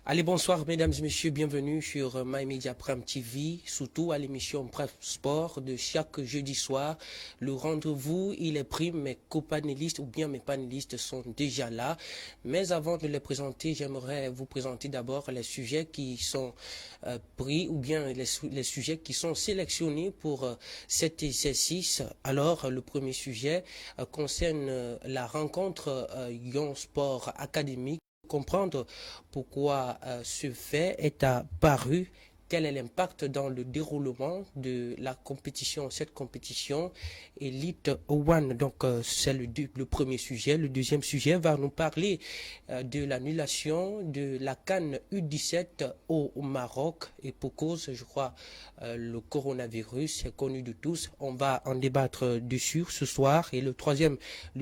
Allez, bonsoir mesdames et messieurs, bienvenue sur My Media Prime TV, surtout à l'émission Prime Sport de chaque jeudi soir. Le rendez-vous, il est pris, mes copanélistes ou bien mes panélistes sont déjà là. Mais avant de les présenter, j'aimerais vous présenter d'abord les sujets qui sont pris ou bien les sujets qui sont sélectionnés pour cet exercice. Alors, le premier sujet concerne la rencontre Lyon Sport Académique. Comprendre pourquoi ce fait est apparu, quel est l'impact dans le déroulement de la compétition, cette compétition Elite One. Donc c'est le premier sujet. Le deuxième sujet va nous parler de l'annulation de la CAN U17 au Maroc et pour cause, je crois, le coronavirus est connu de tous. On va en débattre dessus ce soir. Et le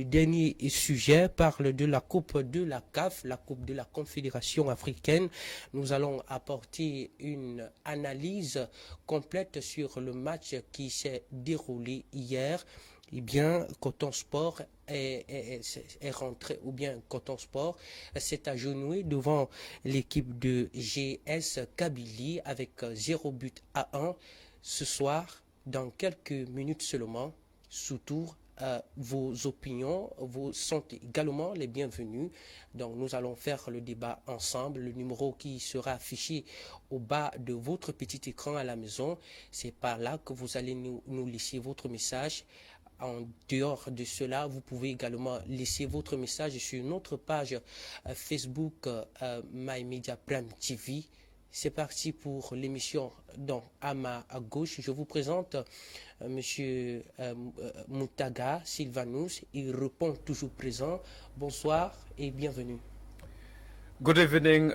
dernier sujet parle de la Coupe de la CAF, la Coupe de la Confédération africaine. Nous allons apporter une analyse complète sur le match qui s'est déroulé hier. Eh bien, Coton Sport est rentré, ou bien Coton Sport s'est agenouillé devant l'équipe de GS Kabylie avec 0 but à 1 ce soir, dans quelques minutes seulement, sous tour. Vos opinions sont également les bienvenues. Donc nous allons faire le débat ensemble. Le numéro qui sera affiché au bas de votre petit écran à la maison, c'est par là que vous allez nous laisser votre message. En dehors de cela, vous pouvez également laisser votre message sur notre page Facebook My Media Prime TV. C'est parti pour l'émission. Donc, à ma gauche, je vous présente Monsieur Moutaga Sylvanus. Il répond toujours présent. Bonsoir et bienvenue. Good evening,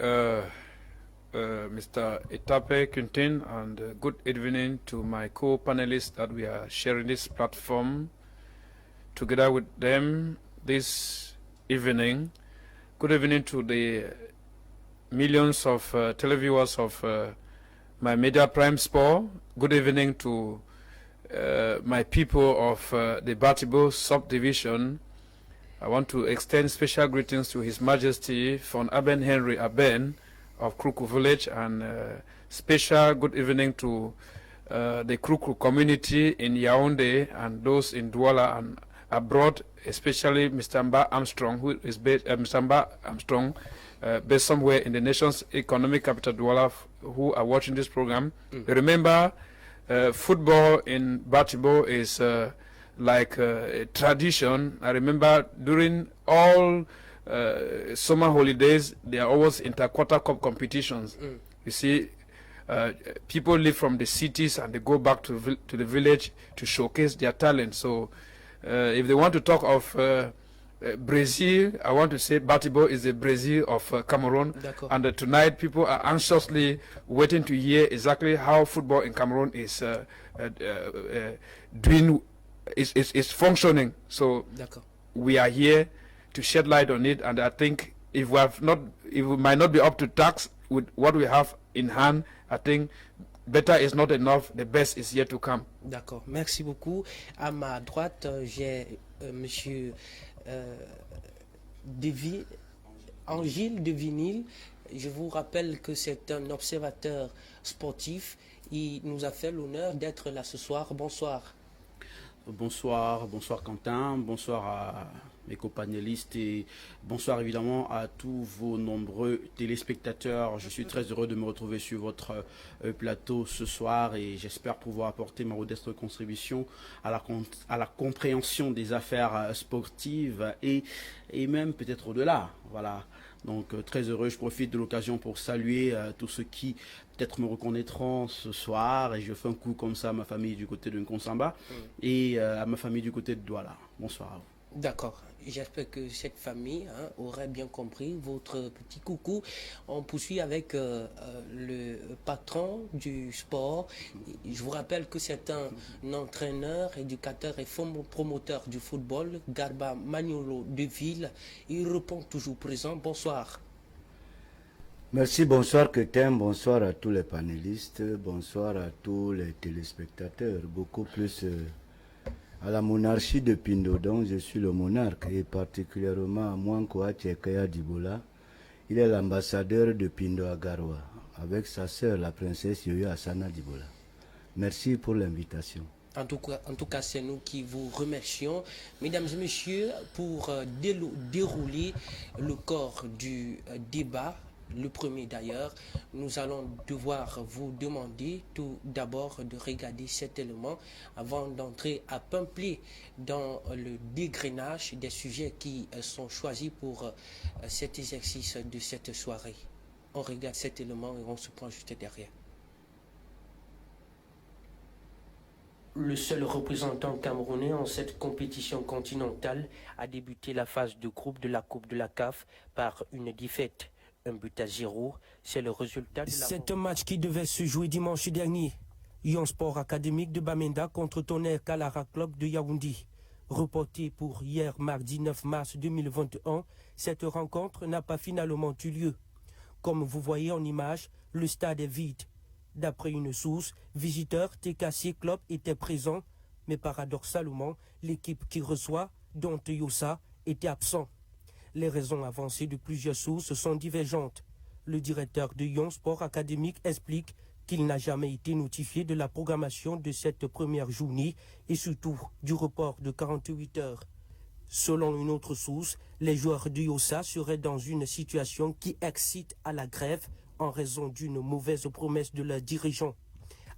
Mr. Etape Quintin, and good evening to my co-panelists that we are sharing this platform together with them this evening. Good evening to the millions of televiewers of My Media Prime Sport. Good evening to my people of the Batibo subdivision. I want to extend special greetings to His Majesty Von Aben Henry Aben of Kruku Village, and special good evening to the Kruku community in Yaoundé and those in Douala and abroad, especially Mr. Mba Armstrong, who is based, Mr. Mba Armstrong, based somewhere in the nation's economic capital, Douala, who are watching this program. Remember, football in Batibo is like a tradition. I remember during all summer holidays, there are always inter-quarter cup competitions. You see, people live from the cities and they go back to the village to showcase their talent. So if they want to talk of Brazil, I want to say Batibo is the Brazil of Cameroon. And tonight people are anxiously waiting to hear exactly how football in Cameroon is doing, is functioning. So we are here to shed light on it, and I think if we might not be up to task with what we have in hand, I think better is not enough, the best is yet to come. D'accord, merci beaucoup. À ma droite, j'ai monsieur Angile de Vinil. Je vous rappelle que c'est un observateur sportif. Il nous a fait l'honneur d'être là ce soir. Bonsoir. Bonsoir Quentin, bonsoir à mes copanélistes et bonsoir évidemment à tous vos nombreux téléspectateurs. Je suis très heureux de me retrouver sur votre plateau ce soir et j'espère pouvoir apporter ma modeste contribution à la compréhension des affaires sportives et même peut-être au-delà. Voilà. Donc très heureux, je profite de l'occasion pour saluer tous ceux qui peut-être me reconnaîtront ce soir, et je fais un coup comme ça à ma famille du côté de Nkonsamba et à ma famille du côté de Douala. Bonsoir à vous. D'accord, j'espère que cette famille aurait bien compris votre petit coucou. On poursuit avec le patron du sport. Je vous rappelle que c'est un entraîneur, éducateur et promoteur du football, Garba Maniolo de Ville. Il répond toujours présent. Bonsoir. Merci, bonsoir Quentin, bonsoir à tous les panélistes, bonsoir à tous les téléspectateurs, beaucoup plus à la monarchie de Pindo, dont je suis le monarque, et particulièrement à Mwankoa Tchekaya Dibola, Il est l'ambassadeur de Pindo Agarwa, avec sa sœur, la princesse Yoyo Asana Dibola. Merci pour l'invitation. En tout cas, c'est nous qui vous remercions. Mesdames et messieurs, pour dérouler le corps du débat, le premier d'ailleurs, nous allons devoir vous demander tout d'abord de regarder cet élément avant d'entrer à Peuplé dans le dégrainage des sujets qui sont choisis pour cet exercice de cette soirée. On regarde cet élément et on se prend juste derrière. Le seul représentant camerounais en cette compétition continentale a débuté la phase de groupe de la Coupe de la CAF par une défaite. 1-0, c'est le résultat de la... C'est un match qui devait se jouer dimanche dernier. Lyon Sport Académique de Bamenda contre Tonnerre Kalara Club de Yaoundé. Reporté pour hier mardi 9 mars 2021, cette rencontre n'a pas finalement eu lieu. Comme vous voyez en image, le stade est vide. D'après une source, visiteurs TKC Club étaient présents, mais paradoxalement, l'équipe qui reçoit, dont Yossa, était absent. Les raisons avancées de plusieurs sources sont divergentes. Le directeur de Lyon Sport Académique explique qu'il n'a jamais été notifié de la programmation de cette première journée et surtout du report de 48 heures. Selon une autre source, les joueurs de Yossa seraient dans une situation qui excite à la grève en raison d'une mauvaise promesse de leurs dirigeants.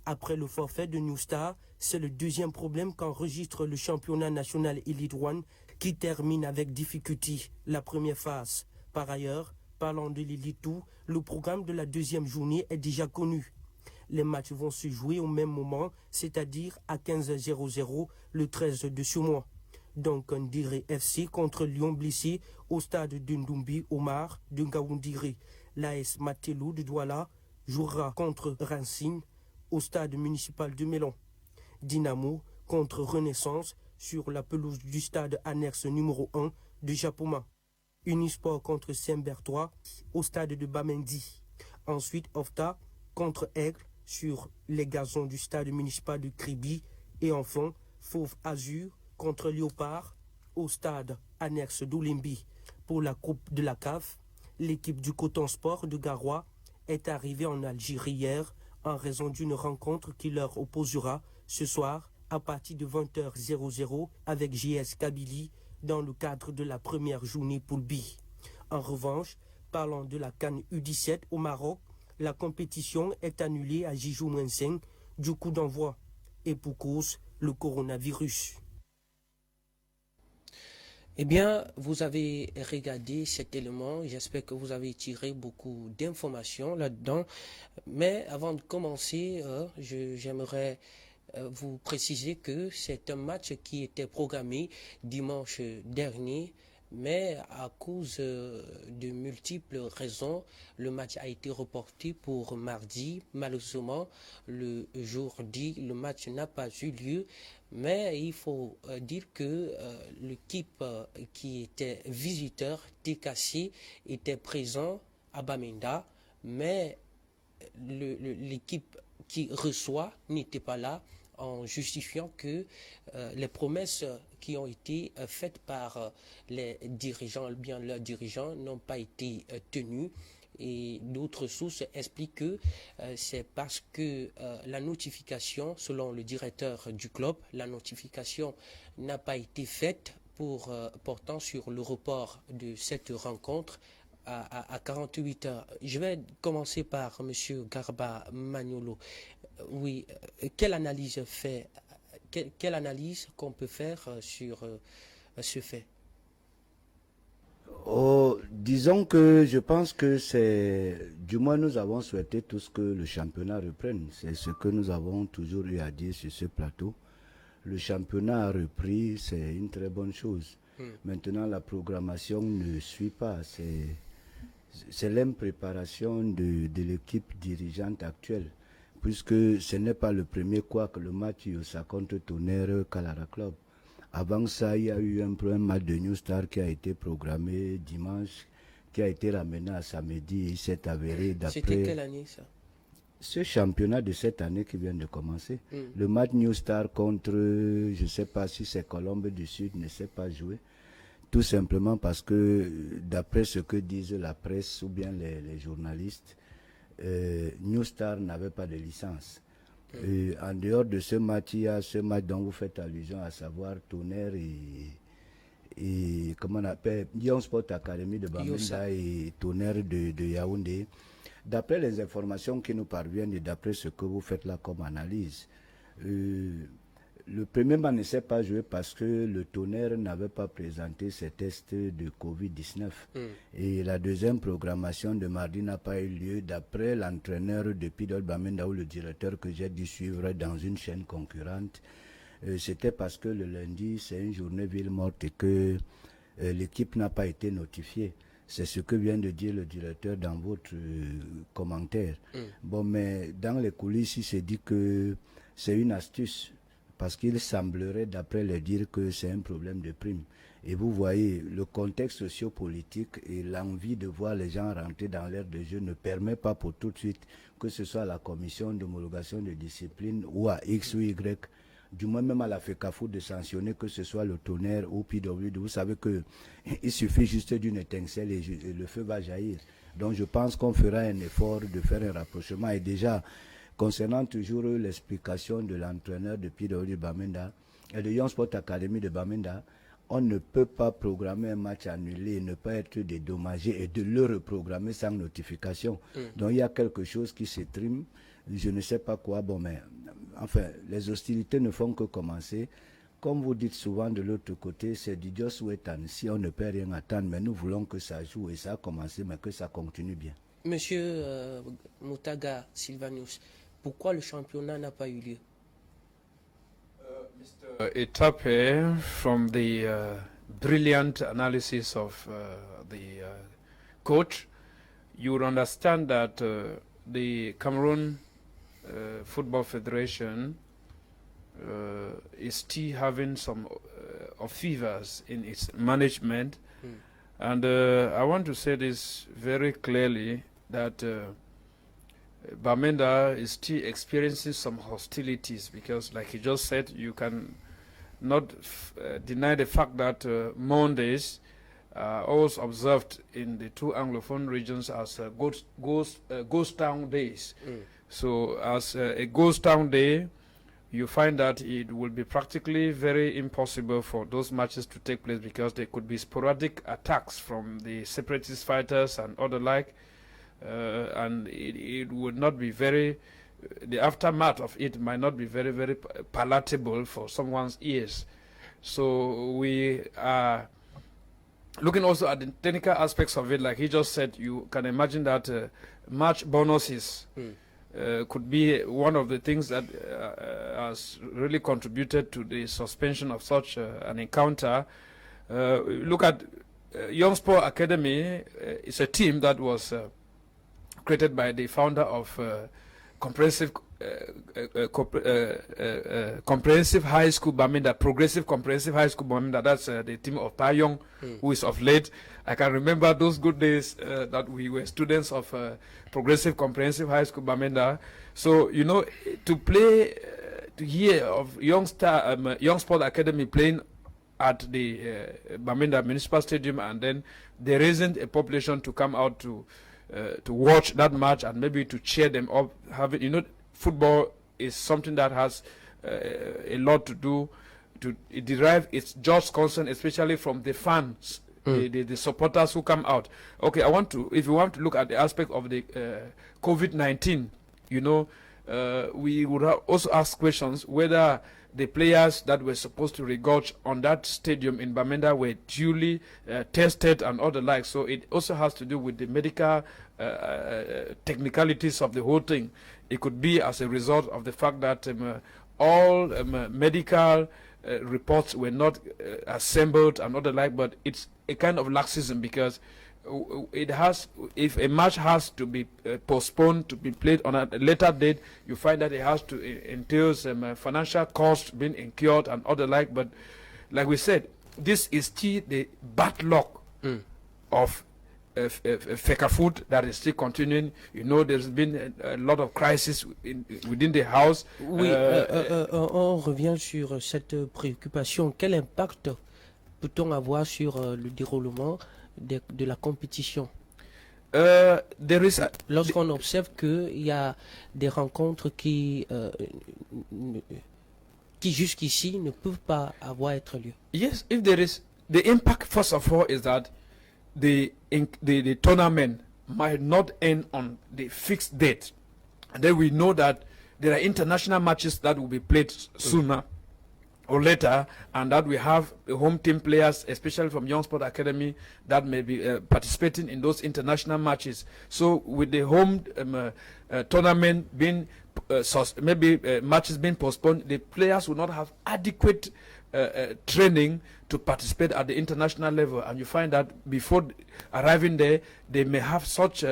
Après le forfait de New Star, c'est le deuxième problème qu'enregistre le championnat national Elite One qui termine avec difficulté la première phase. Par ailleurs, parlant de l'Elite 2, le programme de la deuxième journée est déjà connu. Les matchs vont se jouer au même moment, c'est-à-dire à 15h00 le 13 de ce mois. Donc Ndire FC contre Lyon Blessé au stade de Ndumbi Omar de Ngaoundire. L'AS Matelou de Douala jouera contre Racine au stade municipal de Mélon. Dynamo contre Renaissance sur la pelouse du stade annexe numéro 1 de Japoma. Unisport contre Saint-Berthois au stade de Bamendi. Ensuite, Ofta contre Aigle sur les gazons du stade municipal de Kribi. Et enfin, Fauve Azur contre Léopard au stade annexe d'Olimbi. Pour la Coupe de la CAF, l'équipe du Coton Sport de Garoua est arrivée en Algérie hier en raison d'une rencontre qui leur opposera ce soir à partir de 20h00 avec JS Kabylie dans le cadre de la première journée Poule B. En revanche, parlant de la CAN U17 au Maroc, la compétition est annulée à Jijou-5 du coup d'envoi et pour cause le coronavirus. Eh bien, vous avez regardé cet élément. J'espère que vous avez tiré beaucoup d'informations là-dedans. Mais avant de commencer, j'aimerais vous préciser que c'est un match qui était programmé dimanche dernier. Mais à cause de multiples raisons, le match a été reporté pour mardi. Malheureusement, le jour dit, le match n'a pas eu lieu. Mais il faut dire que l'équipe qui était visiteur, TKC, était présent à Bamenda, mais l'équipe qui reçoit n'était pas là, en justifiant que les promesses qui ont été faites par les dirigeants, bien leurs dirigeants, n'ont pas été tenues. Et d'autres sources expliquent que c'est parce que la notification, selon le directeur du club, la notification n'a pas été faite portant sur le report de cette rencontre à 48 heures. Je vais commencer par M. Garba Magnolo. Oui, quelle analyse qu'on peut faire sur ce fait? Oh, disons que je pense que du moins nous avons souhaité tous que le championnat reprenne. C'est ce que nous avons toujours eu à dire sur ce plateau. Le championnat a repris, c'est une très bonne chose. Maintenant, la programmation ne suit pas. C'est l'impréparation de l'équipe dirigeante actuelle, puisque ce n'est pas le premier quoi que le match Yossa contre Tonnerre Kalara Club. Avant ça, il y a eu un match de New Star qui a été programmé dimanche, qui a été ramené à samedi. Il s'est avéré d'après... C'était quelle année ça? Ce championnat de cette année qui vient de commencer. Le match New Star contre, je ne sais pas si c'est Colombe du Sud, ne s'est pas joué. tout simplement parce que, d'après ce que disent la presse ou bien les journalistes, New Star n'avait pas de licence. En dehors de ce match, il y a ce match dont vous faites allusion, à savoir Tonnerre et comment on appelle, Young Sport Academy de Bamenda et Tonnerre de Yaoundé. D'après les informations qui nous parviennent et d'après ce que vous faites là comme analyse, le premier match ne s'est pas joué parce que le Tonnerre n'avait pas présenté ses tests de Covid-19. Et la deuxième programmation de mardi n'a pas eu lieu d'après l'entraîneur de Pidol Bamenda ou le directeur que j'ai dû suivre dans une chaîne concurrente. C'était parce que le lundi, c'est une journée ville morte et que l'équipe n'a pas été notifiée. C'est ce que vient de dire le directeur dans votre commentaire. Bon, mais dans les coulisses, il s'est dit que c'est une astuce parce qu'il semblerait, d'après les dire, que c'est un problème de prime. Et vous voyez, le contexte sociopolitique et l'envie de voir les gens rentrer dans l'air de jeu ne permet pas pour tout de suite, que ce soit à la commission d'homologation de discipline ou à X ou Y, du moins même à la FECAFO de sanctionner, que ce soit le Tonnerre ou PW. Vous savez qu'il suffit juste d'une étincelle et le feu va jaillir. Donc je pense qu'on fera un effort de faire un rapprochement. Et déjà, concernant toujours l'explication de l'entraîneur de PW Bamenda et de Young Sport Academy de Bamenda, on ne peut pas programmer un match annulé et ne pas être dédommagé et de le reprogrammer sans notification. Donc il y a quelque chose qui se trime, je ne sais pas quoi. Bon, mais enfin, les hostilités ne font que commencer. Comme vous dites souvent de l'autre côté, c'est du just wait and see, on ne peut rien attendre, mais nous voulons que ça joue et ça a commencé, mais que ça continue bien. Monsieur Moutaga Sylvanus, pourquoi le championnat n'a pas eu lieu? Mr. Etape, from the brilliant analysis of the coach, you would understand that the Cameroon Football Federation is still having some of fevers in its management. And I want to say this very clearly, that Bamenda is still experiencing some hostilities because, like he just said, you can not deny the fact that Mondays are always observed in the two Anglophone regions as ghost town days. So as a ghost town day, you find that it will be practically very impossible for those matches to take place because there could be sporadic attacks from the separatist fighters and other like, and it would not be very, the aftermath of it might not be very, very palatable for someone's ears. So we are looking also at the technical aspects of it. Like he just said, you can imagine that match bonuses could be one of the things that has really contributed to the suspension of such an encounter. Look at Young Sport Academy. It's a team that was created by the founder of Comprehensive High School Bamenda, Progressive Comprehensive High School Bamenda. That's the team of Payong, who is of late. I can remember those good days that we were students of Progressive Comprehensive High School Bamenda. So, you know, to play, to hear of Young Sport Academy playing at the Bamenda Municipal Stadium, and then there isn't a population to come out to watch that match and maybe to cheer them up. Having, you know, football is something that has a lot to do to derive its just concern, especially from the fans, the supporters who come out. Okay, if you want to look at the aspect of the COVID-19, you know, we would also ask questions whether the players that were supposed to regorge on that stadium in Bamenda were duly tested and all the like. So it also has to do with the medical technicalities of the whole thing. It could be as a result of the fact that all medical reports were not assembled and all the like, but it's a kind of laxism because it has, if a match has to be postponed to be played on a later date, you find that it has to entail some financial costs being incurred and other like. But like we said, this is still the bad luck of FECAFOOT that is still continuing. You know, there's been a lot of crisis within the house. Oui, on revient sur cette préoccupation. Quel impact peut-on avoir sur le déroulement de la compétition? Lorsqu'on observe qu'il y a des rencontres qui jusqu'ici ne peuvent pas avoir lieu. Yes, if there is, the impact first of all is that the tournament might not end on the fixed date. And then we know that there are international matches that will be played sooner or later, and that we have home team players, especially from Young Sport Academy, that may be participating in those international matches. So with the home tournament being matches being postponed, the players will not have adequate training to participate at the international level, and you find that before arriving there, they may have such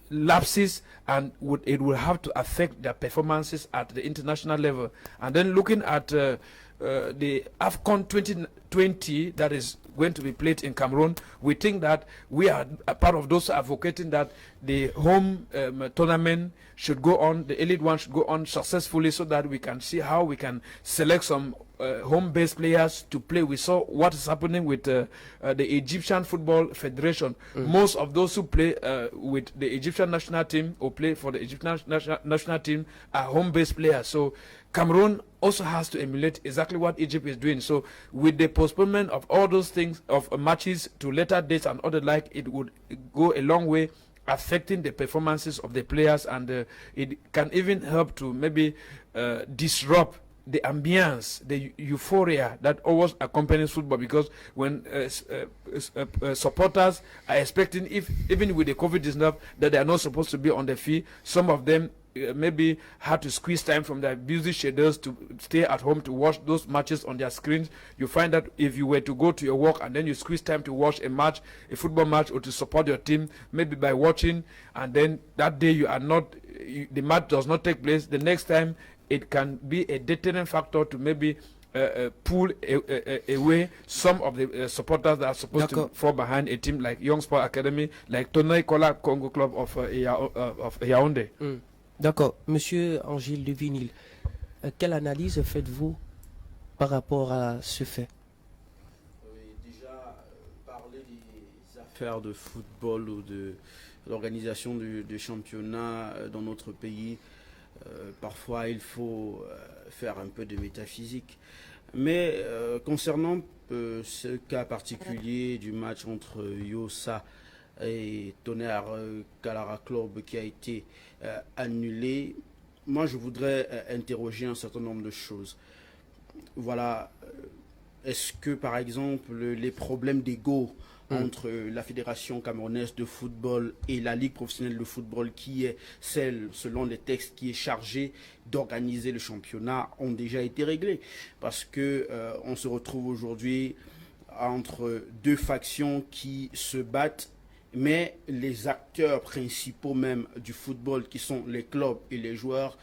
lapses, and it will have to affect their performances at the international level. And then looking at the AFCON 2020 that is going to be played in Cameroon, we think that we are a part of those advocating that the home tournament should go on, the elite one should go on successfully, so that we can see how we can select some home-based players to play. We saw what is happening with the Egyptian Football Federation. Most of those who play with the Egyptian national team or play for the Egyptian national team are home-based players. So Cameroon also has to emulate exactly what Egypt is doing. So with the postponement of all those things, of matches to later dates and other like, it would go a long way affecting the performances of the players, and it can even help to maybe disrupt the ambience, the euphoria that always accompanies football, because when supporters are expecting, if even with the COVID-19, that they are not supposed to be on the field, some of them maybe had to squeeze time from their busy schedules to stay at home to watch those matches on their screens. You find that if you were to go to your work and then you squeeze time to watch a match, a football match, or to support your team, maybe by watching, and then that day you are not, the match does not take place, the next time it can be a deterrent factor to maybe pull away some of the supporters that are supposed to fall behind a team like Young Sport Academy, like Tonai Kola Congo Club of Yaoundé. D'accord. Monsieur Angile de Vinil, quelle analyse faites-vous par rapport à ce fait? Déjà, parler des affaires de football ou de l'organisation du championnat dans notre pays, parfois il faut faire un peu de métaphysique. Mais concernant ce cas particulier du match entre Yossa et Tonnerre Kalara Club qui a été annulé, moi je voudrais interroger un certain nombre de choses. Voilà, est-ce que par exemple les problèmes d'ego entre la Fédération camerounaise de football et la Ligue professionnelle de football, qui est celle, selon les textes, qui est chargée d'organiser le championnat, ont déjà été réglés? Parce que on se retrouve aujourd'hui entre deux factions qui se battent, mais les acteurs principaux même du football, qui sont les clubs et les joueurs,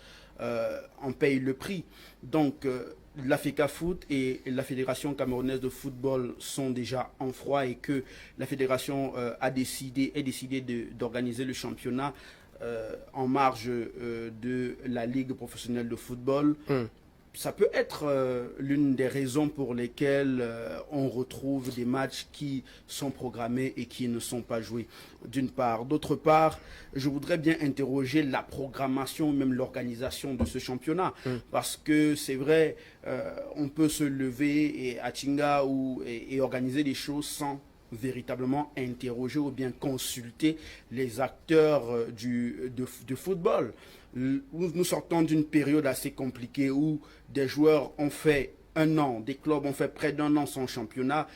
en payent le prix. Donc la FECAFOOT et la Fédération camerounaise de football sont déjà en froid, et que la fédération a décidé d'organiser le championnat en marge de la Ligue professionnelle de football. Ça peut être l'une des raisons pour lesquelles on retrouve des matchs qui sont programmés et qui ne sont pas joués, d'une part. D'autre part, je voudrais bien interroger la programmation, même l'organisation de ce championnat. Parce que c'est vrai, on peut se lever à Tinga et organiser des choses sans véritablement interroger ou bien consulter les acteurs du football. Nous sortons d'une période assez compliquée où des joueurs ont fait un an, des clubs ont fait près d'un an sans championnat.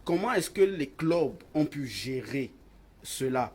Comment est-ce que les clubs ont pu gérer cela?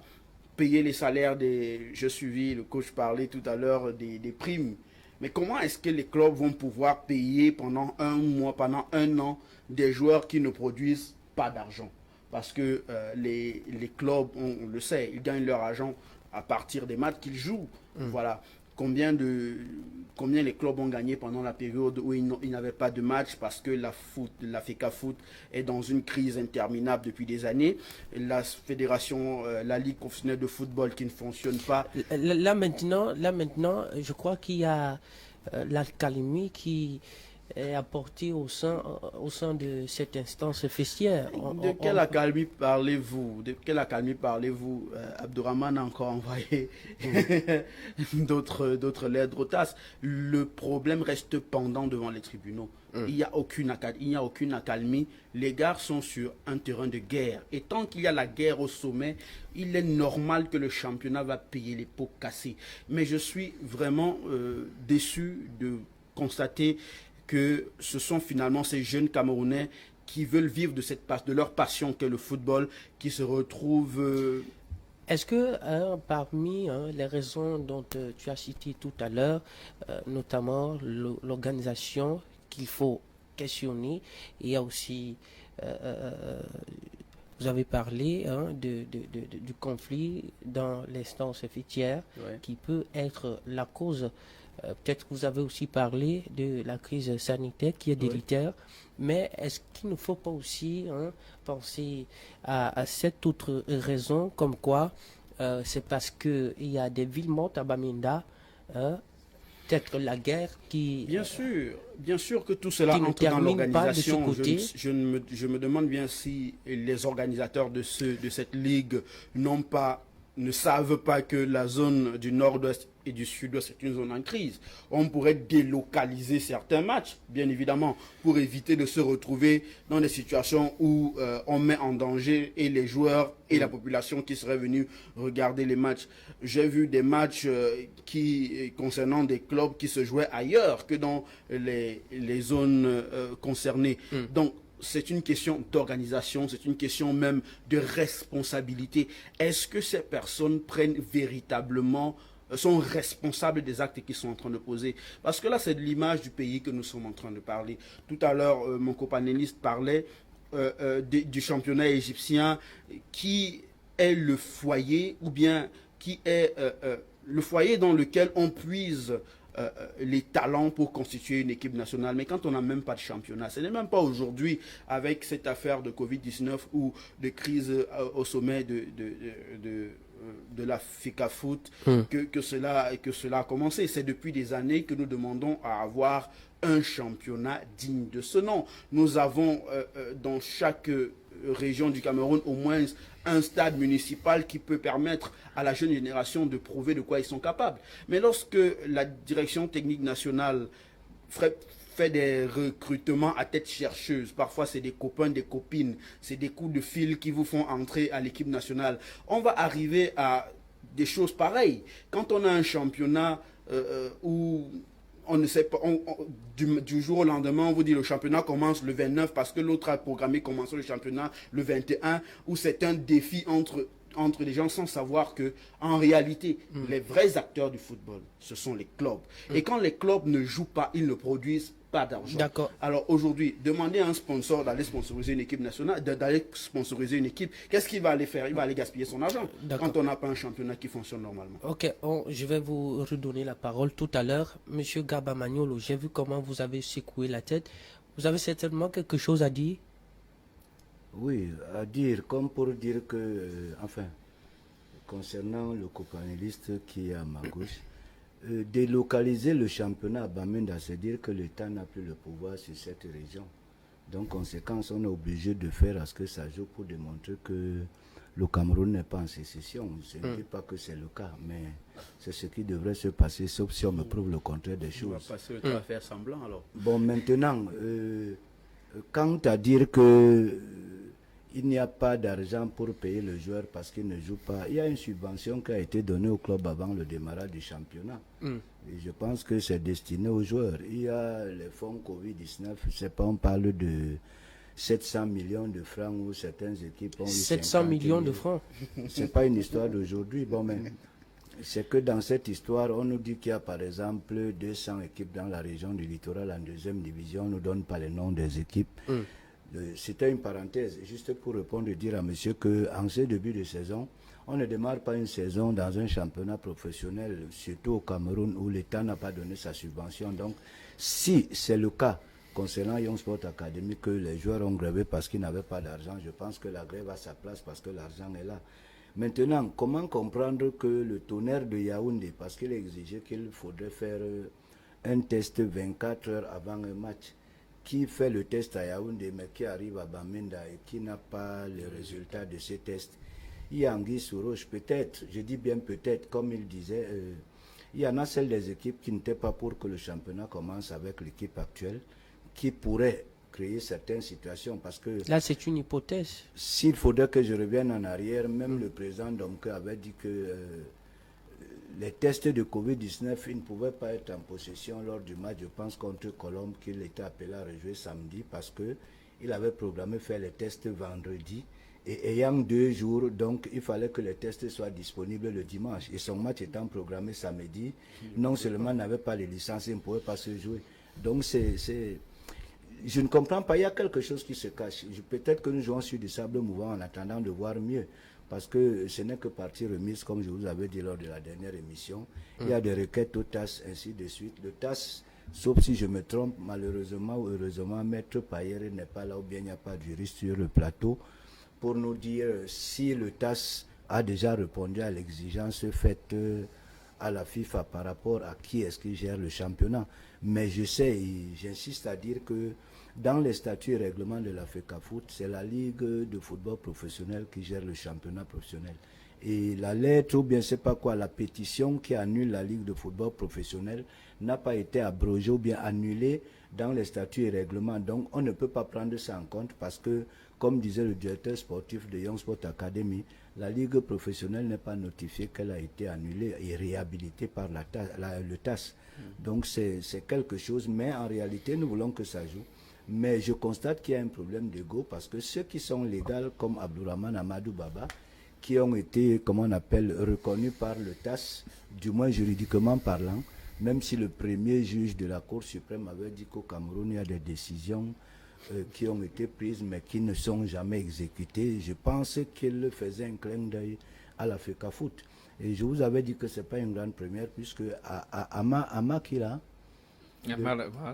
Payer les salaires j'ai suivi le coach parler tout à l'heure des primes. Mais comment est-ce que les clubs vont pouvoir payer pendant un mois, pendant un an, des joueurs qui ne produisent pas d'argent? Parce que les clubs, on le sait, ils gagnent leur argent à partir des matchs qu'ils jouent. Voilà. Combien les clubs ont gagné pendant la période où ils n'avaient pas de match, parce que la FECAFOOT est dans une crise interminable depuis des années. La fédération, la Ligue professionnelle de football qui ne fonctionne pas. Là maintenant, je crois qu'il y a l'Alcalémie qui est apporté au sein de cette instance festière. De quelle accalmie parlez-vous? De quelle accalmie parlez-vous? Abdourahmane a encore envoyé d'autres lettres aux tasses. Le problème reste pendant devant les tribunaux. Il n'y a aucune accalmie. Les gars sont sur un terrain de guerre. Et tant qu'il y a la guerre au sommet, il est normal que le championnat va payer les pots cassés. Mais je suis vraiment déçu de constater que ce sont finalement ces jeunes Camerounais qui veulent vivre de leur passion qu'est le football, qui se retrouvent... Est-ce que parmi les raisons dont tu as cité tout à l'heure, notamment l'organisation qu'il faut questionner, il y a aussi, vous avez parlé du conflit dans l'instance fêtière qui peut être la cause. Peut-être que vous avez aussi parlé de la crise sanitaire qui est délétère, mais est-ce qu'il ne faut pas aussi penser à cette autre raison, comme quoi c'est parce qu'il y a des villes mortes à Bamenda, peut-être la guerre qui... Bien sûr que tout cela entre dans l'organisation. Je me demande bien si les organisateurs de cette ligue ne savent pas que la zone du nord-ouest et du sud-ouest est une zone en crise. On pourrait délocaliser certains matchs, bien évidemment, pour éviter de se retrouver dans des situations où on met en danger et les joueurs et la population qui seraient venus regarder les matchs. J'ai vu des matchs concernant des clubs qui se jouaient ailleurs que dans les zones concernées. Donc, c'est une question d'organisation, c'est une question même de responsabilité. Est-ce que ces personnes sont responsables des actes qu'ils sont en train de poser? Parce que là, c'est de l'image du pays que nous sommes en train de parler. Tout à l'heure, mon copanéliste parlait du championnat égyptien qui est le foyer, ou bien qui est le foyer dans lequel on puise les talents pour constituer une équipe nationale. Mais quand on n'a même pas de championnat, ce n'est même pas aujourd'hui avec cette affaire de Covid-19 ou de crise au sommet de la FIFA Foot que cela a commencé. C'est depuis des années que nous demandons à avoir un championnat digne de ce nom. Nous avons dans chaque région du Cameroun au moins un stade municipal qui peut permettre à la jeune génération de prouver de quoi ils sont capables. Mais lorsque la direction technique nationale fait des recrutements à tête chercheuse, parfois c'est des copains, des copines, c'est des coups de fil qui vous font entrer à l'équipe nationale, on va arriver à des choses pareilles. Quand on a un championnat où on ne sait pas, du jour au lendemain, on vous dit le championnat commence le 29 parce que l'autre a programmé commencer le championnat le 21, où c'est un défi entre les gens sans savoir que, en réalité, les vrais acteurs du football, ce sont les clubs. Et quand les clubs ne jouent pas, ils ne produisent pas d'argent. D'accord. Alors aujourd'hui, demander à un sponsor d'aller sponsoriser une équipe nationale, d'aller sponsoriser une équipe, qu'est-ce qu'il va aller faire? Il va aller gaspiller son argent quand on n'a pas un championnat qui fonctionne normalement. Ok, je vais vous redonner la parole tout à l'heure. Monsieur Garba Magnolo, j'ai vu comment vous avez secoué la tête. Vous avez certainement quelque chose à dire? Oui, à dire, comme pour dire que, concernant le copanéliste qui est à ma gauche, délocaliser le championnat à Bamenda, c'est dire que l'État n'a plus le pouvoir sur cette région. Donc, conséquence, on est obligé de faire à ce que ça joue pour démontrer que le Cameroun n'est pas en sécession. Je ne dis pas que c'est le cas, mais c'est ce qui devrait se passer, sauf si on me prouve le contraire des choses. On va passer le temps à faire semblant alors. Bon, maintenant, quant à dire que il n'y a pas d'argent pour payer le joueur parce qu'il ne joue pas, il y a une subvention qui a été donnée au club avant le démarrage du championnat. Et je pense que c'est destiné aux joueurs. Il y a les fonds Covid-19, je sais pas, on parle de 700 millions de francs où certaines équipes ont eu 700 millions de francs. C'est pas une histoire d'aujourd'hui. Bon, mais c'est que dans cette histoire, on nous dit qu'il y a par exemple 200 équipes dans la région du littoral en deuxième division. On ne nous donne pas les noms des équipes. C'était une parenthèse, juste pour répondre et dire à monsieur qu'en ce début de saison, on ne démarre pas une saison dans un championnat professionnel, surtout au Cameroun, où l'État n'a pas donné sa subvention. Donc, si c'est le cas concernant Young Sport Academy, que les joueurs ont grévé parce qu'ils n'avaient pas d'argent, je pense que la grève a sa place parce que l'argent est là. Maintenant, comment comprendre que le Tonnerre de Yaoundé, parce qu'il exigeait qu'il faudrait faire un test 24 heures avant un match. Qui fait le test à Yaoundé, mais qui arrive à Bamenda et qui n'a pas les résultats de ces tests? Il y a Anguille sous roche, peut-être, je dis bien peut-être, comme il disait, il y en a celles des équipes qui n'étaient pas pour que le championnat commence avec l'équipe actuelle, qui pourraient créer certaines situations, parce que... Là, c'est une hypothèse. S'il faudrait que je revienne en arrière, même le président Domke avait dit que les tests de Covid-19, ils ne pouvaient pas être en possession lors du match, je pense, contre Colombe, qu'il était appelé à rejouer samedi, parce qu'il avait programmé faire les tests vendredi, et ayant 2 jours, donc il fallait que les tests soient disponibles le dimanche. Et son match étant programmé samedi, non seulement n'avait pas les licences, il ne pouvait pas se jouer. Donc je ne comprends pas, il y a quelque chose qui se cache. Peut-être que nous jouons sur du sable mouvant en attendant de voir mieux. Parce que ce n'est que partie remise, comme je vous avais dit lors de la dernière émission. Il y a des requêtes au TAS, ainsi de suite. Le TAS, sauf si je me trompe, malheureusement ou heureusement, Maître Payere n'est pas là, ou bien il n'y a pas de juriste sur le plateau, pour nous dire si le TAS a déjà répondu à l'exigence faite à la FIFA par rapport à qui est-ce qui gère le championnat. Mais je sais, et j'insiste à dire que dans les statuts et règlements de la FECAFOOT, c'est la Ligue de football professionnel qui gère le championnat professionnel. Et la lettre, ou bien je ne sais pas quoi, la pétition qui annule la Ligue de football professionnel n'a pas été abrogée ou bien annulée dans les statuts et règlements. Donc on ne peut pas prendre ça en compte parce que, comme disait le directeur sportif de Young Sport Academy, la Ligue professionnelle n'est pas notifiée qu'elle a été annulée et réhabilitée par le TAS. Donc c'est quelque chose, mais en réalité nous voulons que ça joue. Mais je constate qu'il y a un problème d'ego parce que ceux qui sont légaux comme Abdourahmane Amadou Baba, qui ont été, comment on appelle, reconnus par le TAS, du moins juridiquement parlant, même si le premier juge de la Cour suprême avait dit qu'au Cameroun, il y a des décisions qui ont été prises mais qui ne sont jamais exécutées. Je pense qu'il faisait un clin d'œil à la FECAFOOT. Et je vous avais dit que ce n'est pas une grande première puisque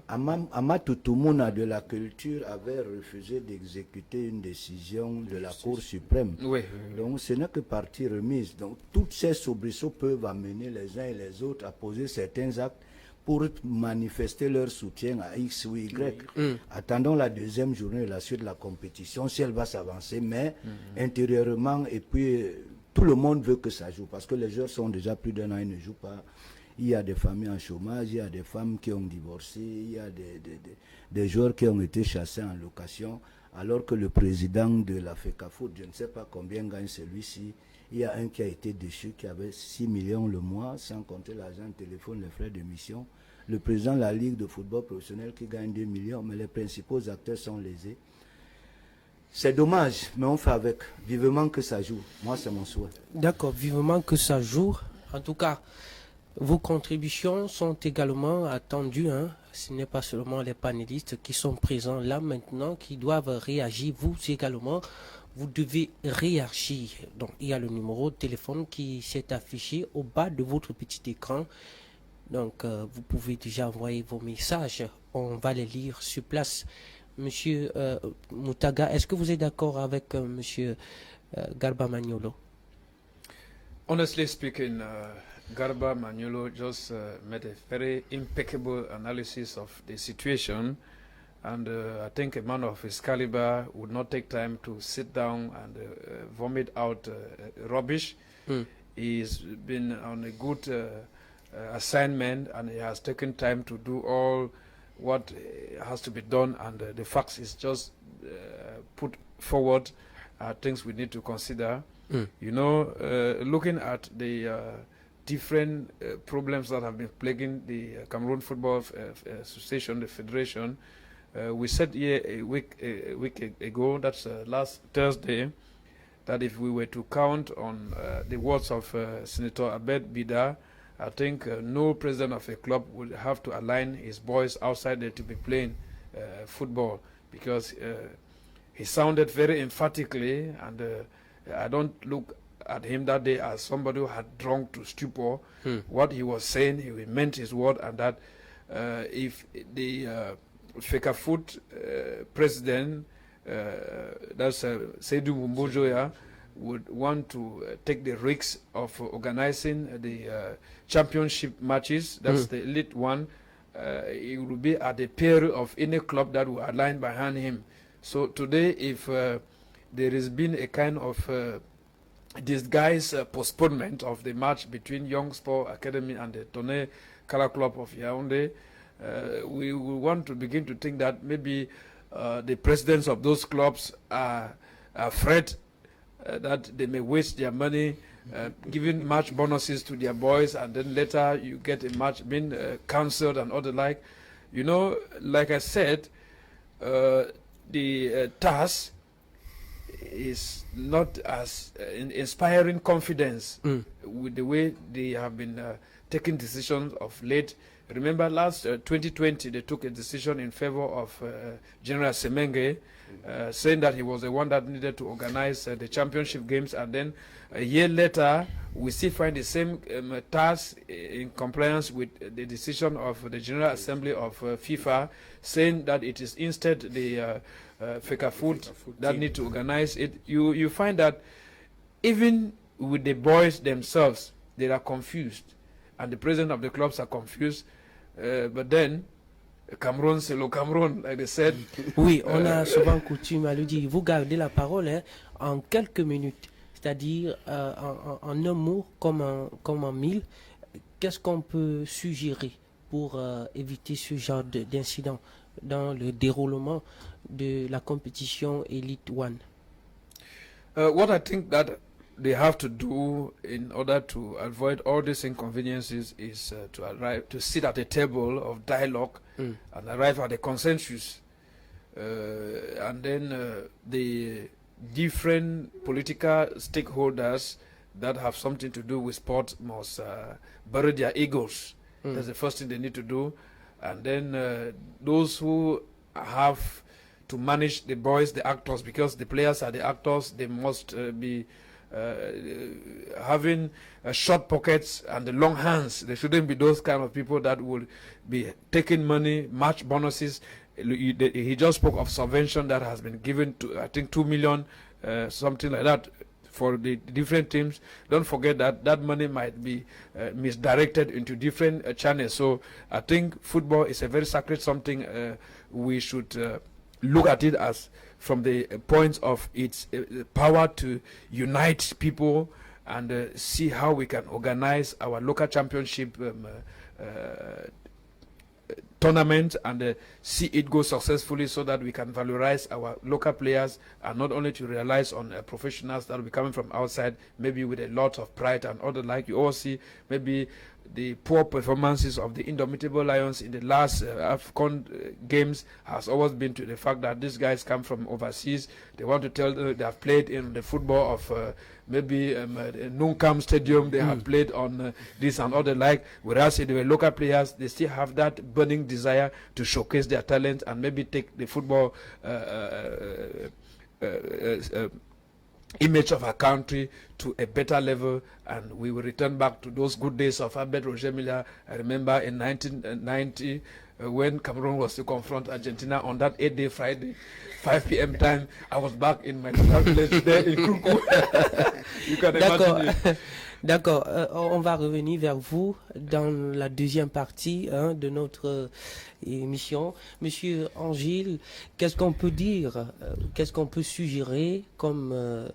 Amatoutoumuna de la culture avait refusé d'exécuter une décision de la Cour suprême. Oui. Donc ce n'est que partie remise. Donc toutes ces soubresauts peuvent amener les uns et les autres à poser certains actes pour manifester leur soutien à X ou Y. Attendons la deuxième journée et la suite de la compétition, si elle va s'avancer, mais intérieurement, et puis tout le monde veut que ça joue, parce que les joueurs sont déjà plus d'un an, ils ne jouent pas. Il y a des familles en chômage, il y a des femmes qui ont divorcé, il y a des joueurs qui ont été chassés en location, alors que le président de la FECAFOOT, je ne sais pas combien gagne celui-ci, il y a un qui a été déchu, qui avait 6 millions le mois, sans compter l'argent de téléphone, les frais de mission. Le président de la Ligue de football professionnel qui gagne 2 millions, mais les principaux acteurs sont lésés. C'est dommage, mais on fait avec. Vivement que ça joue. Moi, c'est mon souhait. D'accord, vivement que ça joue. En tout cas, vos contributions sont également attendues. Ce n'est pas seulement les panélistes qui sont présents là maintenant, qui doivent réagir. Vous également, vous devez réagir. Donc, il y a le numéro de téléphone qui s'est affiché au bas de votre petit écran. Donc, vous pouvez déjà envoyer vos messages. On va les lire sur place. Monsieur Moutaga, est-ce que vous êtes d'accord avec Monsieur Garba Magnolo? Honestly speaking, Garba Magnolo just made a very impeccable analysis of the situation, and I think a man of his caliber would not take time to sit down and vomit out rubbish. He's been on a good assignment, and he has taken time to do all what has to be done, and the facts is just put forward things we need to consider. You know, looking at the different problems that have been plaguing the Cameroon Football Association, the Federation, we said here a week ago, that's last Thursday, that if we were to count on the words of Senator Abed Bida, I think no president of a club would have to align his boys outside there to be playing football, because he sounded very emphatically, and I don't look at him that day as somebody who had drunk to stupor. What he was saying, he meant his word, and that if the FECAFOOT president, that's Seydou Mbojoya, would want to take the risks of organizing the championship matches, that's the elite one, he will be at the peril of any club that will align behind him. So today, if there has been a kind of disguised postponement of the match between Young Sport Academy and the Tonnerre Color Club of Yaoundé, we will want to begin to think that maybe the presidents of those clubs are afraid that they may waste their money giving match bonuses to their boys, and then later you get a match being cancelled and all the like. You know, like I said, the TAS is not as inspiring confidence with the way they have been taking decisions of late. Remember last 2020 they took a decision in favor of General Semenge, saying that he was the one that needed to organize the championship games, and then a year later we still find the same task in compliance with the decision of the General Assembly of FIFA, saying that it is instead the FECAFOOT that need to organize it. You find that even with the boys themselves, they are confused, and the president of the clubs are confused. But then, Cameroun, c'est le Cameroun, like they said. Oui, on a souvent coutume à le dire. Vous gardez la parole en quelques minutes, c'est-à-dire en un mot comme en mille. Qu'est-ce qu'on peut suggérer pour éviter ce genre d'incident dans le déroulement de la compétition Elite One? What I think that they have to do in order to avoid all these inconveniences is to sit at a table of dialogue and arrive at a consensus, and then the different political stakeholders that have something to do with sport must bury their egos. That's the first thing they need to do, and then those who have to manage the boys, the actors, because the players are the actors, they must be having short pockets and the long hands. There shouldn't be those kind of people that will be taking money, match bonuses. He just spoke of subvention that has been given to, I think, 2 million, something like that, for the different teams. Don't forget that that money might be misdirected into different channels. So I think football is a very sacred something. We should look at it as from the point of its power to unite people, and see how we can organize our local championship tournament, and see it go successfully, so that we can valorize our local players, and not only to realize on professionals that will be coming from outside, maybe with a lot of pride and other like. You all see maybe the poor performances of the Indomitable Lions in the last AFCON games has always been to the fact that these guys come from overseas. They want to tell they have played in the football of maybe Nuncam Stadium. They have played on this and other like. Whereas if they were local players, they still have that burning desire to showcase their talent and maybe take the football image of our country to a better level, and we will return back to those good days of Albert Roger Milla. I remember in 1990 when Cameroon was to confront Argentina on that 8-day Friday, 5 p.m. time. I was back in my local place there in Koukou. You can imagine it. D'accord, on va revenir vers vous dans la deuxième partie de notre émission. Monsieur Angile, qu'est-ce qu'on peut dire, qu'est-ce qu'on peut suggérer comme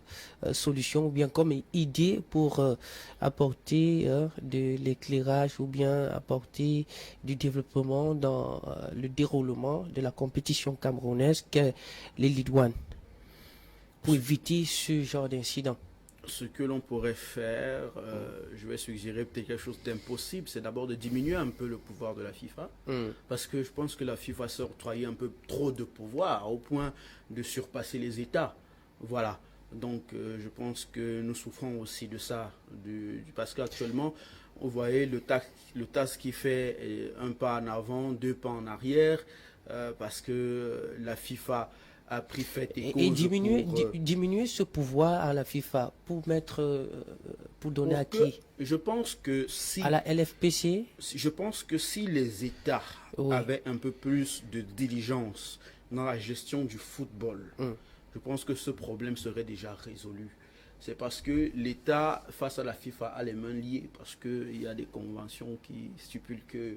solution ou bien comme idée pour apporter de l'éclairage ou bien apporter du développement dans le déroulement de la compétition camerounaise qu'est l'Elite One pour éviter ce genre d'incident? Ce que l'on pourrait faire, je vais suggérer peut-être quelque chose d'impossible, c'est d'abord de diminuer un peu le pouvoir de la FIFA, parce que je pense que la FIFA s'est octroyé un peu trop de pouvoir au point de surpasser les États. Voilà. Donc je pense que nous souffrons aussi de ça, parce qu'actuellement, vous voyez le TAS qui fait un pas en avant, 2 pas en arrière, parce que la FIFA a pris fait et cause. Et diminuer ce pouvoir à la FIFA pour donner à qui? Je pense que si à la LFPC. Je pense que si les États avaient un peu plus de diligence dans la gestion du football, je pense que ce problème serait déjà résolu. C'est parce que l'État face à la FIFA a les mains liées, parce qu'il y a des conventions qui stipulent que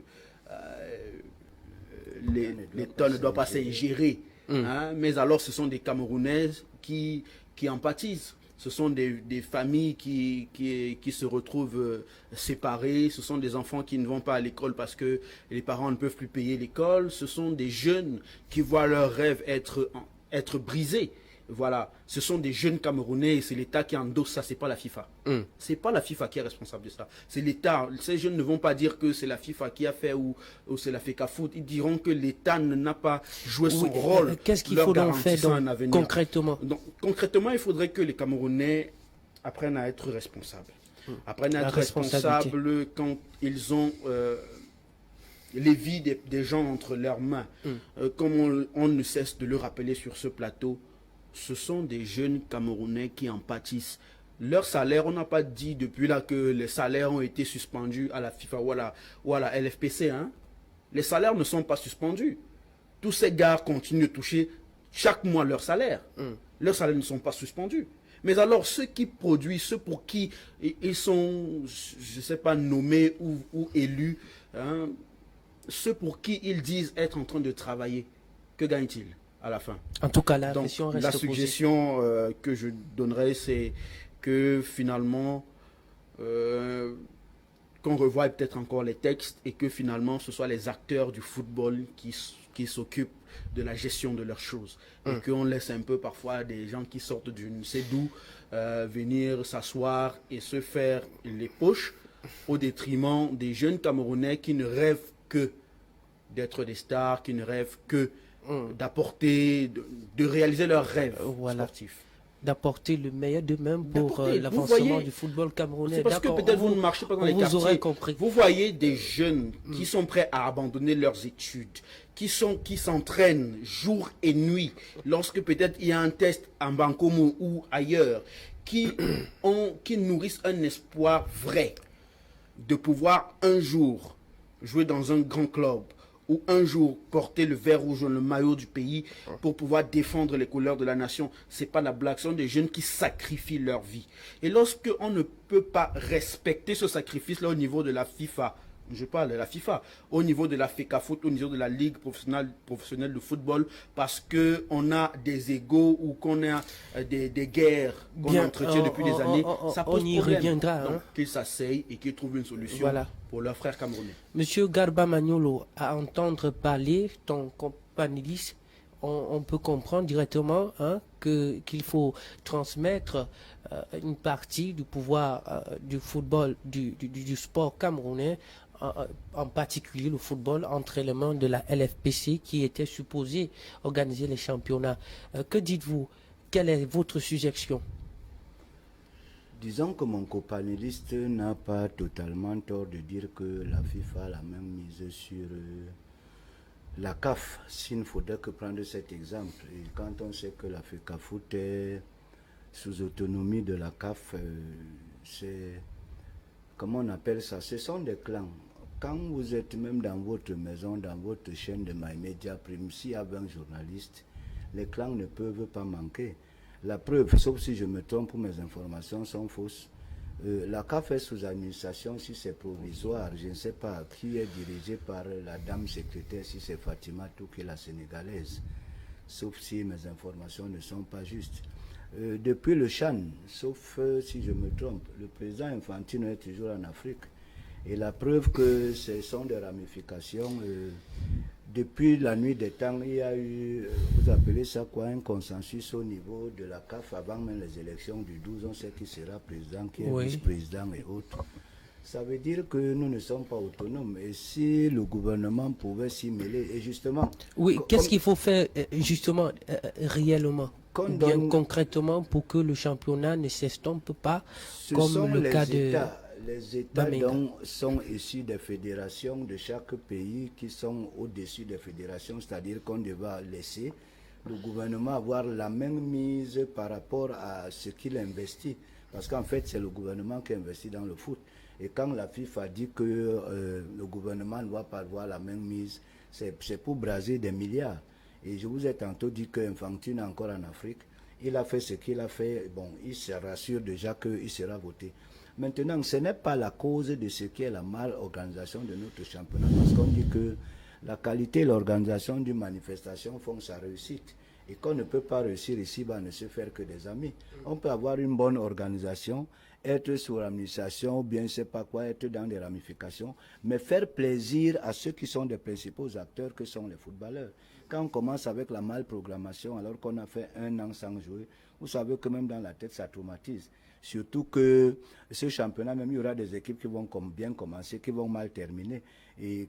l'État ne doit pas s'ingérer. Hein, mais alors ce sont des Camerounaises qui en pâtissent. Ce sont des familles qui se retrouvent séparées. Ce sont des enfants qui ne vont pas à l'école parce que les parents ne peuvent plus payer l'école. Ce sont des jeunes qui voient leurs rêves être brisés. Voilà, ce sont des jeunes Camerounais et c'est l'État qui endosse ça, c'est pas la FIFA. C'est pas la FIFA qui est responsable de ça. C'est l'État. Ces jeunes ne vont pas dire que c'est la FIFA qui a fait ou c'est la FECAFOOT. Ils diront que l'État n'a pas joué son rôle. Qu'est-ce qu'il faut donc faire concrètement? Donc, concrètement, il faudrait que les Camerounais apprennent à être responsables. Apprennent à être responsables quand ils ont les vies des gens entre leurs mains. Comme on ne cesse de le rappeler sur ce plateau, ce sont des jeunes Camerounais qui en pâtissent. Leur salaire, on n'a pas dit depuis là que les salaires ont été suspendus à la FIFA ou à la LFPC. Hein. Les salaires ne sont pas suspendus. Tous ces gars continuent de toucher chaque mois leur salaire. Leurs salaires ne sont pas suspendus. Mais alors, ceux qui produisent, ceux pour qui ils sont, je ne sais pas, nommés ou élus, hein, ceux pour qui ils disent être en train de travailler, que gagnent-ils à la fin? En tout cas, la question reste la suggestion que je donnerais, c'est que finalement, qu'on revoie peut-être encore les textes et que finalement, ce soit les acteurs du football qui s'occupent de la gestion de leurs choses. Et qu'on laisse un peu parfois des gens qui sortent d'une d'où venir s'asseoir et se faire les poches au détriment des jeunes Camerounais qui ne rêvent que d'être des stars, qui ne rêvent que d'apporter, de réaliser leurs rêves sportifs. D'apporter le meilleur d'eux-mêmes pour l'avancement du football camerounais. C'est parce que peut-être vous ne marchez pas dans les quartiers. Vous voyez des jeunes qui sont prêts à abandonner leurs études, qui s'entraînent jour et nuit, lorsque peut-être il y a un test en Bankomo ou ailleurs, qui nourrissent un espoir vrai de pouvoir un jour jouer dans un grand club, ou un jour porter le vert rouge, le maillot du pays pour pouvoir défendre les couleurs de la nation. C'est pas la blague, ce sont des jeunes qui sacrifient leur vie. Et lorsque on ne peut pas respecter ce sacrifice-là au niveau de la FIFA, je parle de la FIFA, au niveau de la FECAFOOT, au niveau de la Ligue professionnelle de football, parce qu'on a des égos ou qu'on a des guerres qu'on entretient depuis des années, ça pose y problème. Reviendra. Donc, qu'ils s'asseyent et qu'ils trouvent une solution pour leurs frères camerounais. Monsieur Garba Magnolo, à entendre parler ton panéliste, on peut comprendre directement qu'il faut transmettre une partie du pouvoir du football, du sport camerounais, en particulier le football, entre les mains de la LFPC qui était supposée organiser les championnats. Que dites-vous? Quelle est votre suggestion? Disons que mon copanéliste n'a pas totalement tort de dire que la FIFA a la même mise sur la CAF. S'il ne faudrait que prendre cet exemple. Et quand on sait que la FECAFOOT est sous autonomie de la CAF, c'est, comment on appelle ça? Ce sont des clans. Quand vous êtes même dans votre maison, dans votre chaîne de MyMedia Prime, s'il y a 20 journalistes, les clans ne peuvent pas manquer. La preuve, sauf si je me trompe, mes informations sont fausses. La CAF est sous administration, si c'est provisoire, je ne sais pas qui est dirigé par la dame secrétaire, si c'est Fatima Touké, la sénégalaise, sauf si mes informations ne sont pas justes. Depuis le Chan, sauf si je me trompe, le président Infantino est toujours en Afrique. Et la preuve que ce sont des ramifications, depuis la nuit des temps, il y a eu, vous appelez ça quoi, un consensus au niveau de la CAF avant même les élections du 12, on sait qui sera président, qui est vice-président et autres. Ça veut dire que nous ne sommes pas autonomes. Et si le gouvernement pouvait s'y mêler, et justement... Oui, qu'est-ce qu'il faut faire justement réellement, bien concrètement, pour que le championnat ne s'estompe pas, comme le cas de... Les États donc sont issus des fédérations de chaque pays qui sont au-dessus des fédérations, c'est-à-dire qu'on devait laisser le gouvernement avoir la même mise par rapport à ce qu'il investit. Parce qu'en fait, c'est le gouvernement qui investit dans le foot. Et quand la FIFA dit que le gouvernement ne doit pas avoir la même mise, c'est pour braser des milliards. Et je vous ai tantôt dit qu'Infantino est encore en Afrique. Il a fait ce qu'il a fait. Bon, il se rassure déjà qu'il sera voté. Maintenant, ce n'est pas la cause de ce qui est la mal-organisation de notre championnat, parce qu'on dit que la qualité et l'organisation d'une manifestation font sa réussite. Et qu'on ne peut pas réussir ici, ne se faire que des amis. On peut avoir une bonne organisation, être sous l'administration, ou bien je ne sais pas quoi, être dans des ramifications, mais faire plaisir à ceux qui sont des principaux acteurs que sont les footballeurs. Quand on commence avec la malprogrammation, alors qu'on a fait 1 an sans jouer, vous savez que même dans la tête, ça traumatise. Surtout que ce championnat, même il y aura des équipes qui vont bien commencer, qui vont mal terminer. Et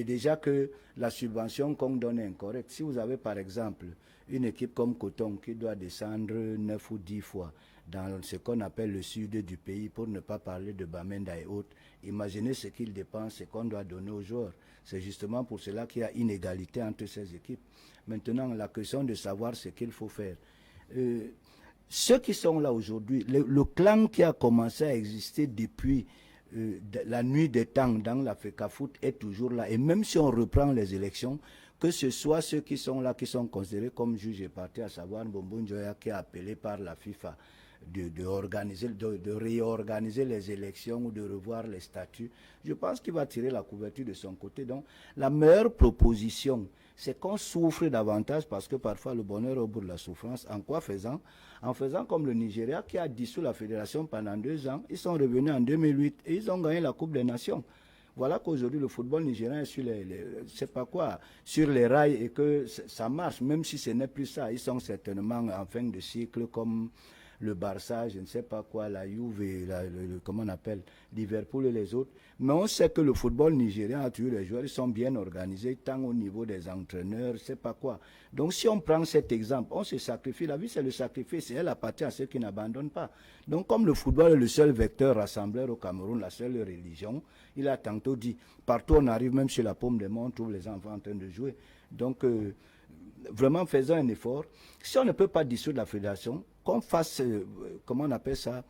déjà que la subvention qu'on donne est incorrecte. Si vous avez par exemple une équipe comme Coton qui doit descendre 9 ou 10 fois dans ce qu'on appelle le sud du pays, pour ne pas parler de Bamenda et autres, imaginez ce qu'ils dépensent et qu'on doit donner aux joueurs. C'est justement pour cela qu'il y a inégalité entre ces équipes. Maintenant, la question de savoir ce qu'il faut faire. Ceux qui sont là aujourd'hui, le clan qui a commencé à exister depuis la nuit des temps dans la FECAFOOT est toujours là. Et même si on reprend les élections, que ce soit ceux qui sont là, qui sont considérés comme juges et partis, à savoir Mbombo Njoya qui est appelé par la FIFA de réorganiser les élections ou de revoir les statuts, je pense qu'il va tirer la couverture de son côté. Donc, la meilleure proposition, c'est qu'on souffre davantage parce que parfois le bonheur est au bout de la souffrance. En quoi faisant? En faisant comme le Nigeria qui a dissous la fédération pendant 2 ans. Ils sont revenus en 2008 et ils ont gagné la Coupe des Nations. Voilà qu'aujourd'hui le football nigérien est sur sur les rails et que ça marche, même si ce n'est plus ça. Ils sont certainement en fin de cycle comme le Barça, je ne sais pas quoi, la Juve, comment on appelle, Liverpool et les autres. Mais on sait que le football nigérien a toujours les joueurs, ils sont bien organisés, tant au niveau des entraîneurs, je ne sais pas quoi. Donc si on prend cet exemple, on se sacrifie. La vie, c'est le sacrifice, et elle appartient à ceux qui n'abandonnent pas. Donc comme le football est le seul vecteur rassembleur au Cameroun, la seule religion, il a tantôt dit, partout on arrive, même sur la paume des mains, on trouve les enfants en train de jouer. Donc vraiment faisons un effort. Si on ne peut pas dissoudre la fédération, qu'on fasse, comment on appelle ça,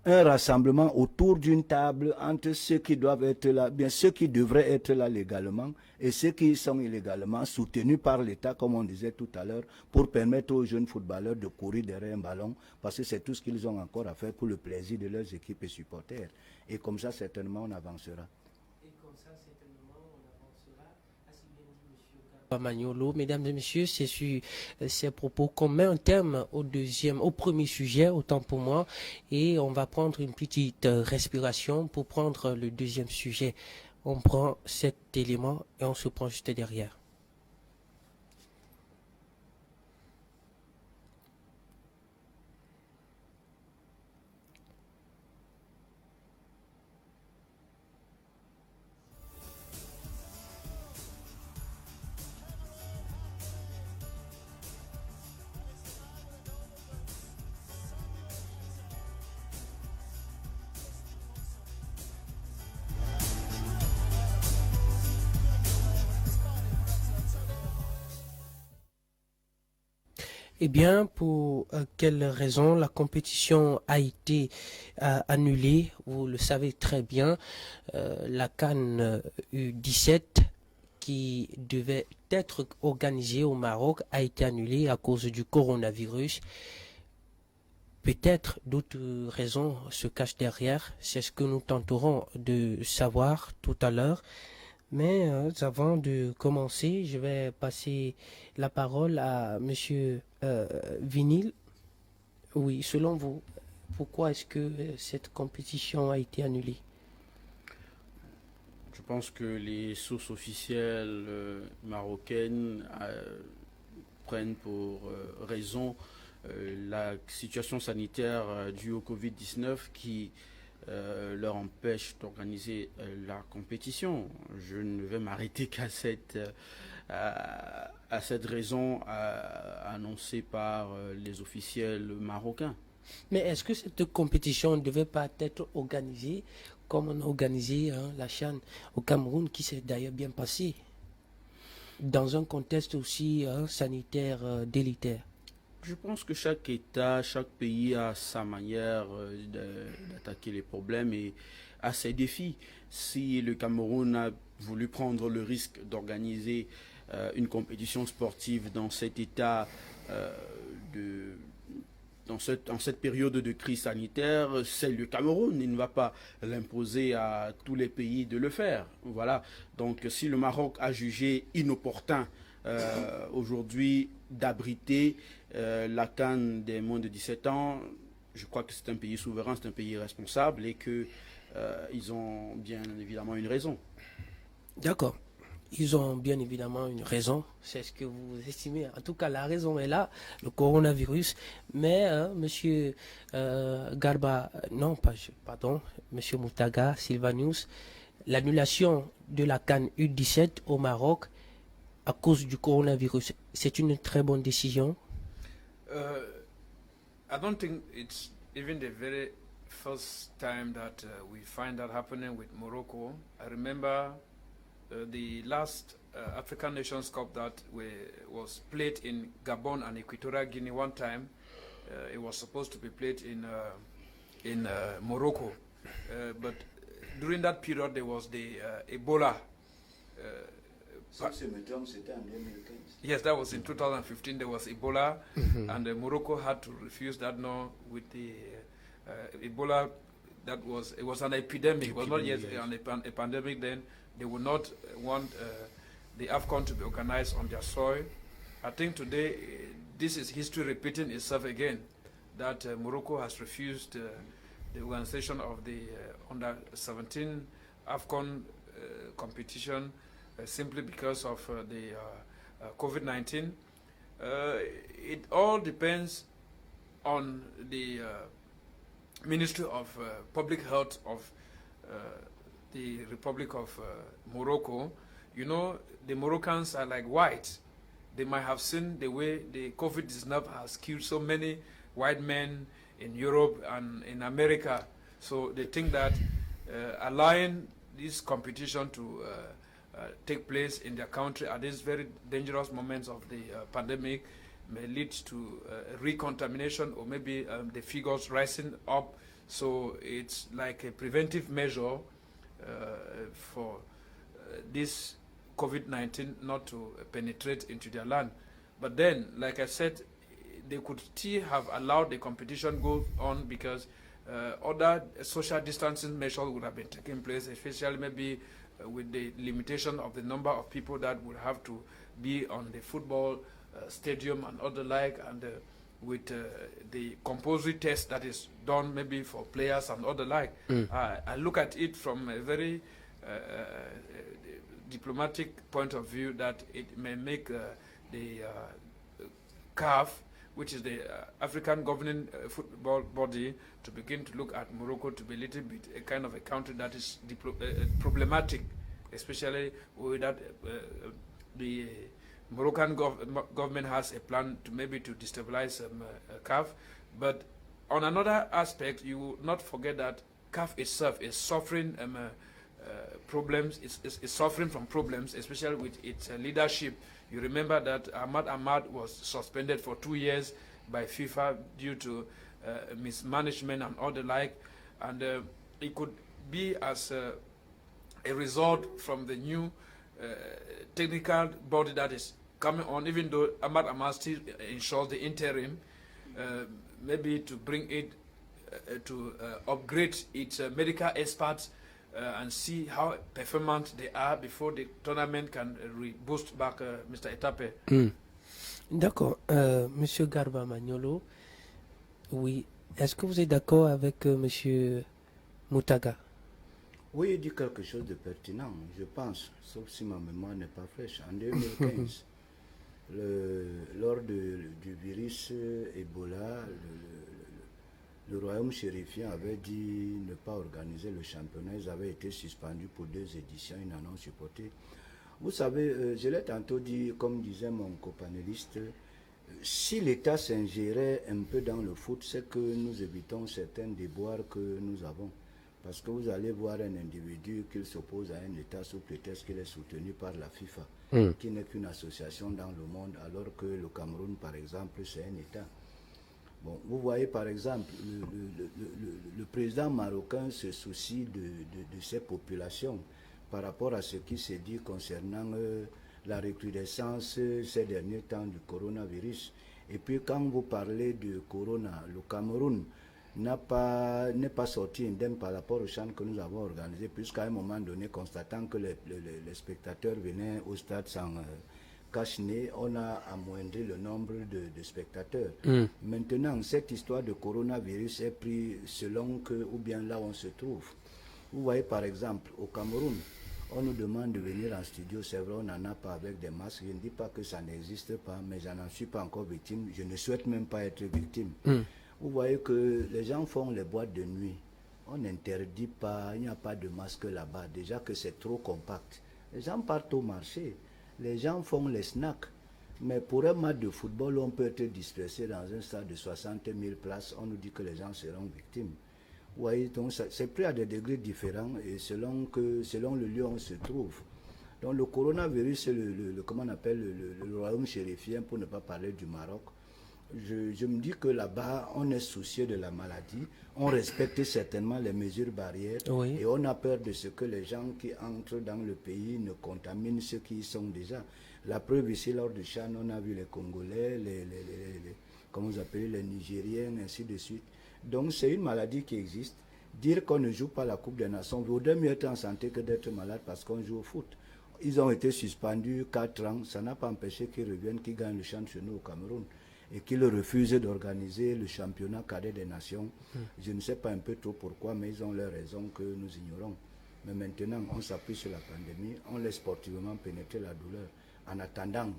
un rassemblement autour d'une table entre ceux qui doivent être là, bien ceux qui devraient être là légalement et ceux qui sont illégalement soutenus par l'État, comme on disait tout à l'heure, pour permettre aux jeunes footballeurs de courir derrière un ballon, parce que c'est tout ce qu'ils ont encore à faire pour le plaisir de leurs équipes et supporters. Et comme ça, certainement, on avancera. Magnolo, mesdames et messieurs, c'est sur ces propos qu'on met un terme au premier sujet, autant pour moi, et on va prendre une petite respiration pour prendre le deuxième sujet. On prend cet élément et on se prend juste derrière. Eh bien, pour quelle raison la compétition a été annulée? Vous le savez très bien, la CAN U17 qui devait être organisée au Maroc a été annulée à cause du coronavirus. Peut-être d'autres raisons se cachent derrière, c'est ce que nous tenterons de savoir tout à l'heure. Mais avant de commencer, je vais passer la parole à Monsieur Vinil. Oui, selon vous, pourquoi est-ce que cette compétition a été annulée? Je pense que les sources officielles marocaines prennent pour raison la situation sanitaire due au Covid-19 qui leur empêche d'organiser la compétition. Je ne vais m'arrêter qu'à cette raison annoncée par les officiels marocains. Mais est-ce que cette compétition ne devait pas être organisée comme on a organisé la CHAN au Cameroun, qui s'est d'ailleurs bien passée, dans un contexte aussi sanitaire délétère? Je pense que chaque État, chaque pays a sa manière d'attaquer les problèmes et a ses défis. Si le Cameroun a voulu prendre le risque d'organiser une compétition sportive dans cet état en cette période de crise sanitaire, c'est le Cameroun. Il ne va pas l'imposer à tous les pays de le faire. Voilà. Donc si le Maroc a jugé inopportun aujourd'hui d'abriter la CAN des moins de 17 ans, je crois que c'est un pays souverain, c'est un pays responsable et que ils ont bien évidemment une raison. D'accord. Ils ont bien évidemment une raison, c'est ce que vous estimez. En tout cas, la raison est là, le coronavirus. Mais Monsieur Garba, non, pardon, Monsieur Moutaga, Sylvanus, l'annulation de la CAN U17 au Maroc à cause du coronavirus, c'est une très bonne décision. I don't think it's even the very first time that we find that happening with Morocco. I remember the last African Nations Cup that was played in Gabon and Equatorial Guinea one time. It was supposed to be played in Morocco, but during that period there was the Ebola. Yes, that was in 2015. There was Ebola, and Morocco had to refuse that. No, with the Ebola, it was an epidemic. It was not yet a pandemic then. They would not want the AFCON to be organized on their soil. I think today this is history repeating itself again, that Morocco has refused the organization of the under-17 AFCON competition simply because of the COVID-19. It all depends on the Ministry of Public Health of the Republic of Morocco. You know, the Moroccans are like white. They might have seen the way the COVID-19 has killed so many white men in Europe and in America. So they think that allowing this competition to take place in their country at these very dangerous moments of the pandemic may lead to recontamination or maybe the figures rising up. So it's like a preventive measure for this COVID-19 not to penetrate into their land. But then, like I said, they could still have allowed the competition go on because other social distancing measures would have been taking place, especially maybe with the limitation of the number of people that would have to be on the football stadium and other like, and with the compulsory test that is done maybe for players and other like. I look at it from a very diplomatic point of view that it may make the CAF, which is the African governing football body, to begin to look at Morocco to be a little bit a kind of a country that is problematic, especially with that the Moroccan government has a plan to maybe to destabilize CAF. But on another aspect, you will not forget that CAF itself is suffering problems. It's suffering from problems, especially with its leadership. You remember that Ahmad was suspended for 2 years by FIFA due to mismanagement and all the like, and it could be as a result from the new technical body that is coming on, even though Ahmad still ensures the interim, maybe to bring it to upgrade its medical experts and see how performant they are before the tournament can boost back Mr. Etape. D'accord. Monsieur Garba Magnolo, oui. Est-ce que vous êtes d'accord avec Monsieur Moutaga? Oui, il dit quelque chose de pertinent, je pense, sauf si ma mémoire n'est pas fraîche. En 2015, lors du virus Ebola, le royaume chérifien avait dit ne pas organiser le championnat. Ils avaient été suspendus pour 2 éditions, ils n'en ont supporté. Vous savez, je l'ai tantôt dit, comme disait mon copanéliste, si l'État s'ingérait un peu dans le foot, c'est que nous évitons certains déboires que nous avons. Parce que vous allez voir un individu qui s'oppose à un État sous prétexte qu'il est soutenu par la FIFA, qui n'est qu'une association dans le monde, alors que le Cameroun, par exemple, c'est un État. Bon, vous voyez, par exemple, le président marocain se soucie de ses populations par rapport à ce qui s'est dit concernant la recrudescence ces derniers temps du coronavirus. Et puis quand vous parlez de Corona, le Cameroun n'est pas sorti indemne par rapport au CHAN que nous avons organisé, puisqu'à un moment donné, constatant que les spectateurs venaient au stade sans cache-nez, on a amoindri le nombre de spectateurs. Maintenant, cette histoire de coronavirus est prise selon que, ou bien là où on se trouve. Vous voyez par exemple, au Cameroun, on nous demande de venir en studio, c'est vrai, on n'en a pas avec des masques. Je ne dis pas que ça n'existe pas, mais je n'en suis pas encore victime. Je ne souhaite même pas être victime. Vous voyez que les gens font les boîtes de nuit. On n'interdit pas, il n'y a pas de masque là-bas. Déjà que c'est trop compact. Les gens partent au marché. Les gens font les snacks. Mais pour un match de football, on peut être dispersé dans un stade de 60 000 places. On nous dit que les gens seront victimes. Vous voyez, donc c'est pris à des degrés différents et selon le lieu où on se trouve. Donc le coronavirus, c'est comment on appelle le royaume chérifien, pour ne pas parler du Maroc. Je me dis que là-bas, on est soucieux de la maladie, on respecte certainement les mesures barrières et on a peur de ce que les gens qui entrent dans le pays ne contaminent ceux qui y sont déjà. La preuve ici, lors du CHAN, on a vu les Congolais, comment vous appelez, les Nigériens, ainsi de suite. Donc c'est une maladie qui existe. Dire qu'on ne joue pas la Coupe des Nations, vaudrait mieux être en santé que d'être malade parce qu'on joue au foot. Ils ont été suspendus 4 ans, ça n'a pas empêché qu'ils reviennent, qu'ils gagnent le CHAN chez nous au Cameroun et qu'ils refusent d'organiser le championnat cadet des nations. Je ne sais pas un peu trop pourquoi, mais ils ont leurs raisons que nous ignorons. Mais maintenant, on s'appuie sur la pandémie, on laisse sportivement pénétrer la douleur en attendant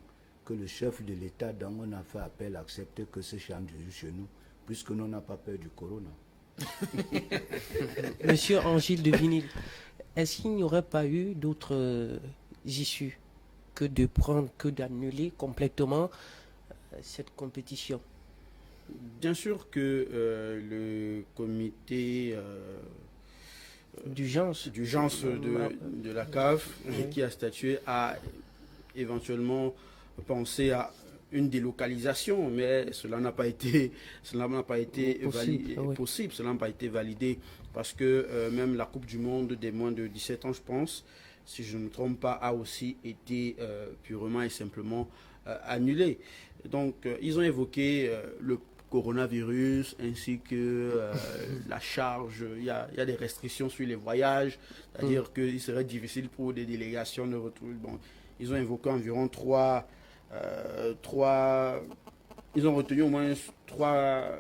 que le chef de l'État dont on a fait appel accepte que ce CHAN joue chez nous, puisque nous n'avons pas peur du corona. Monsieur Angile de Vinil, est-ce qu'il n'y aurait pas eu d'autres issues que d'annuler complètement cette compétition? Bien sûr que le comité d'urgence de la CAF qui a statué a éventuellement pensé à une délocalisation, mais cela n'a pas été possible, cela n'a pas été validé parce que même la Coupe du Monde des moins de 17 ans, je pense, si je ne me trompe pas, a aussi été purement et simplement annulée. Donc ils ont évoqué le coronavirus ainsi que la charge, il y a des restrictions sur les voyages, c'est-à-dire qu'il serait difficile pour des délégations de retrouver. Bon, ils ont évoqué environ ils ont retenu au moins trois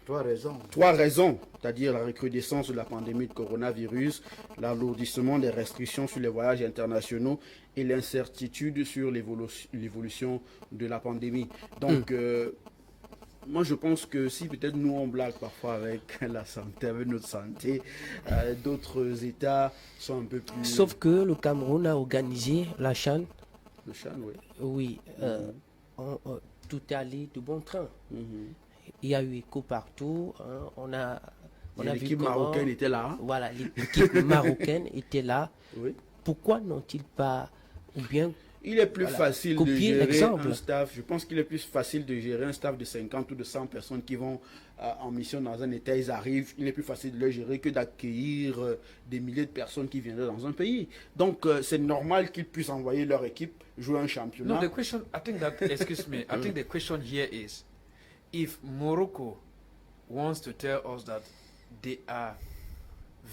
raisons, c'est-à-dire la recrudescence de la pandémie de coronavirus, l'alourdissement des restrictions sur les voyages internationaux et l'incertitude sur l'évolution de la pandémie. Donc, moi je pense que si peut-être nous on blague parfois avec la santé, avec notre santé, d'autres États sont un peu plus... Sauf que le Cameroun a organisé la CHAN. Le CHAN, oui. Oui, tout est allé de bon train. Il y a eu écho partout. On a vu l'équipe marocaine était là. Voilà, l'équipe marocaine était là. Oui. Pourquoi n'ont-ils pas, ou bien... Il est plus facile de gérer un staff. Je pense qu'il est plus facile de gérer un staff de 50 ou de 100 personnes qui vont en mission dans un État. Ils arrivent. Il est plus facile de le gérer que d'accueillir des milliers de personnes qui viendraient dans un pays. Donc, c'est normal qu'ils puissent envoyer leur équipe jouer un championnat. No, the question, I think that, excuse me, I think the question here is, if Morocco wants to tell us that they are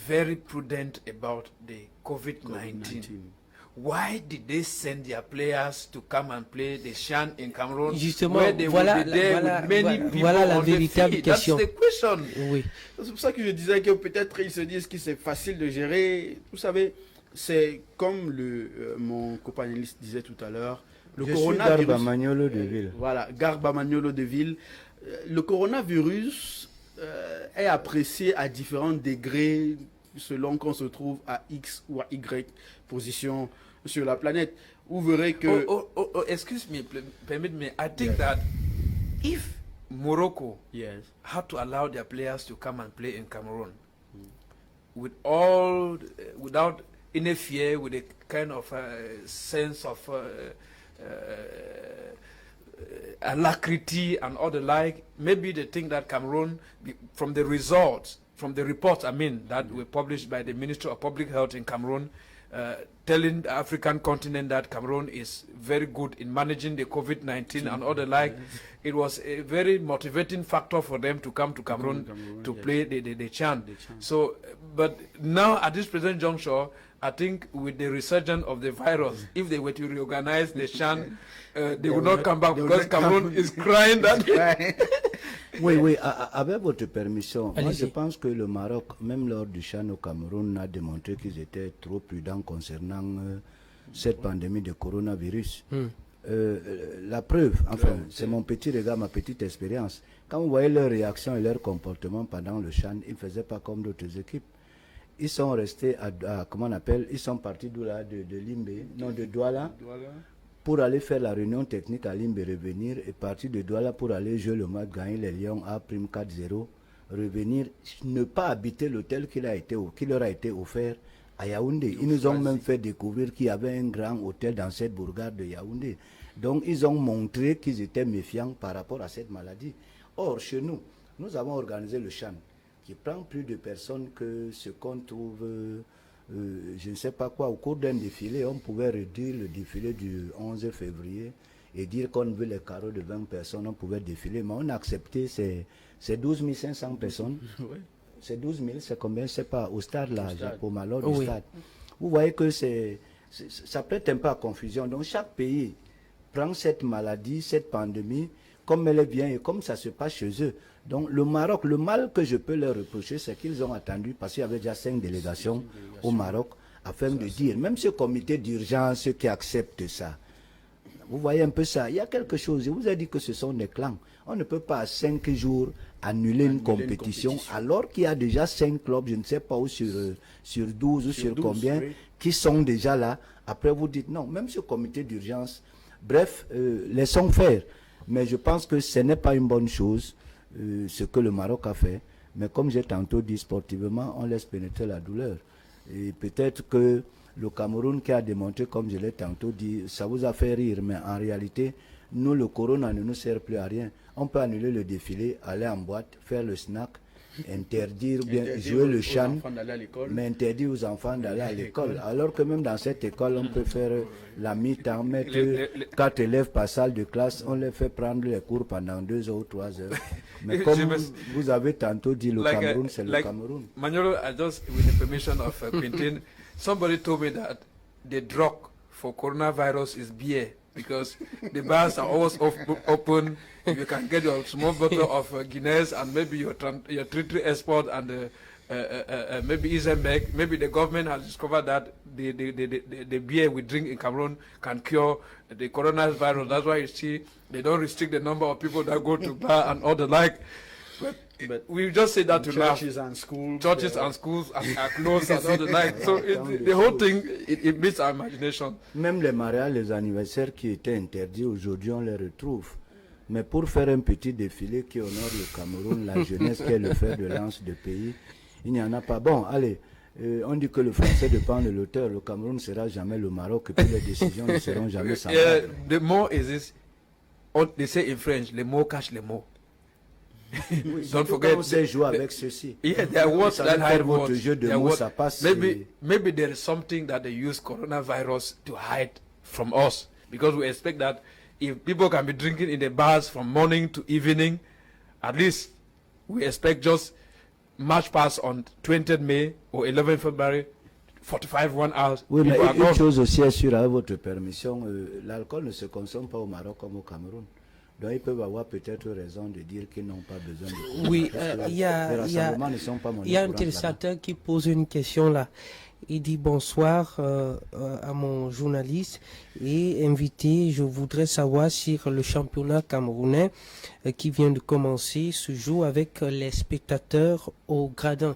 very prudent about the COVID-19, why did they send their players to come and play the CHAN in Cameroon? Justement, where they voilà, will be there with many people la on véritable the field? question. That's the question. Oui. C'est pour ça que je disais que peut-être ils se disent que c'est facile de gérer. Vous savez, c'est comme mon copanéliste disait tout à l'heure. Le coronavirus. Garba Magnolo de Ville. Voilà, Garba Magnolo de Ville. Le coronavirus est apprécié à différents degrés selon qu'on se trouve à X ou à Y position sur la planète. Vous verrez que... Excuse me, permit me. I think that if Morocco had to allow their players to come and play in Cameroon without any fear, with a kind of sense of alacrity and all the like, maybe they think that Cameroon, from the reports, I mean, that were published by the Ministry of Public Health in Cameroon, telling the African continent that Cameroon is very good in managing the COVID-19 and all the like. It was a very motivating factor for them to come to Cameroon to play the CHAN. So, but now at this present juncture, I think with the resurgence of the virus, if they were to reorganize the CHAN, they would not come back because Cameroon is crying that. Oui, avec votre permission, moi je pense que le Maroc, même lors du CHAN au Cameroun, a démontré qu'ils étaient trop prudents concernant cette pandémie de coronavirus. La preuve, enfin, c'est mon petit regard, ma petite expérience. Quand vous voyez leur réaction et leur comportement pendant le CHAN, ils ne faisaient pas comme d'autres équipes. Ils sont restés comment on appelle, ils sont partis de Limbe, non de Douala, pour aller faire la réunion technique à Limbe, revenir, et partir de Douala pour aller jouer le match, gagner les Lions A' 4-0, revenir, ne pas habiter l'hôtel qui leur a été offert à Yaoundé. Ils nous ont même fait découvrir qu'il y avait un grand hôtel dans cette bourgade de Yaoundé. Donc ils ont montré qu'ils étaient méfiants par rapport à cette maladie. Or, chez nous, nous avons organisé le CHAN, qui prend plus de personnes que ce qu'on trouve, je ne sais pas quoi, au cours d'un défilé. On pouvait réduire le défilé du 11 février et dire qu'on veut les carreaux de 20 personnes, on pouvait défiler, mais on a accepté ces 12 500 personnes. C'est 12 000, c'est combien? Je ne sais pas, au stade là, au Malo du stade. Vous voyez que ça prête un peu à confusion. Donc chaque pays prend cette maladie, cette pandémie, comme elle est bien et comme ça se passe chez eux. Donc le Maroc, le mal que je peux leur reprocher, c'est qu'ils ont attendu, parce qu'il y avait déjà 5 délégations au Maroc, afin de dire, même ce comité d'urgence qui accepte ça, vous voyez un peu ça, il y a quelque chose, je vous ai dit que ce sont des clans. On ne peut pas à 5 jours annuler une compétition, alors qu'il y a déjà 5 clubs, je ne sais pas où, sur 12 ou sur 12, combien, qui sont déjà là. Après vous dites non, même ce comité d'urgence, bref, laissons faire. Mais je pense que ce n'est pas une bonne chose, ce que le Maroc a fait. Mais comme j'ai tantôt dit, sportivement, on laisse pénétrer la douleur. Et peut-être que le Cameroun qui a démontré, comme je l'ai tantôt dit, ça vous a fait rire, mais en réalité, nous, le corona ne nous sert plus à rien. On peut annuler le défilé, aller en boîte, faire le snack, interdire jouer le CHAN, mais interdire aux enfants d'aller à l'école. Alors que même dans cette école, on peut faire la mi-temps, mettre 4 élèves par salle de classe, on les fait prendre les cours pendant 2 heures ou 3 heures. Mais comme vous avez tantôt dit, le Cameroun, c'est le Cameroun. Manolo, I just, with the permission of Quentin, somebody told me that the drug for coronavirus is beer. Because the bars are always open. You can get your small bottle of Guinness and maybe your Tritri export and maybe Isenbeck. Maybe the government has discovered that the beer we drink in Cameroon can cure the coronavirus. That's why you see they don't restrict the number of people that go to bar and all the like. But we just say that to laugh. Churches and schools are closed and all the like. So the whole thing, it beats our imagination. Même les mariages, les anniversaires qui étaient interdits, aujourd'hui on les retrouve. Mais pour faire un petit défilé qui honore le Cameroun, la jeunesse qui est le fer de lance du pays, il n'y en a pas. Bon, allez, on dit que le français dépend de l'auteur. Le Cameroun ne sera jamais le Maroc et puis les décisions ne seront jamais semblables. The more is this, they say in French, les mots cachent les mots. Don't forget, sait jouer avec ceci. Yeah, there are words that hide words. Jeu de mots, ça passe. Maybe there is something that they use coronavirus to hide from us, because we expect that if people can be drinking in the bars from morning to evening, at least we expect just match pass on 20th May or 11th February, 1 hours. Oui, mais une chose aussi est sûre, avec votre permission, l'alcool ne se consomme pas au Maroc comme au Cameroun. Donc ils peuvent avoir peut-être raison de dire qu'ils n'ont pas besoin de... Oui, il y a un téléspectateur qui pose une question là. Il dit bonsoir à mon journaliste et invité. Je voudrais savoir si le championnat camerounais qui vient de commencer se joue avec les spectateurs au gradin.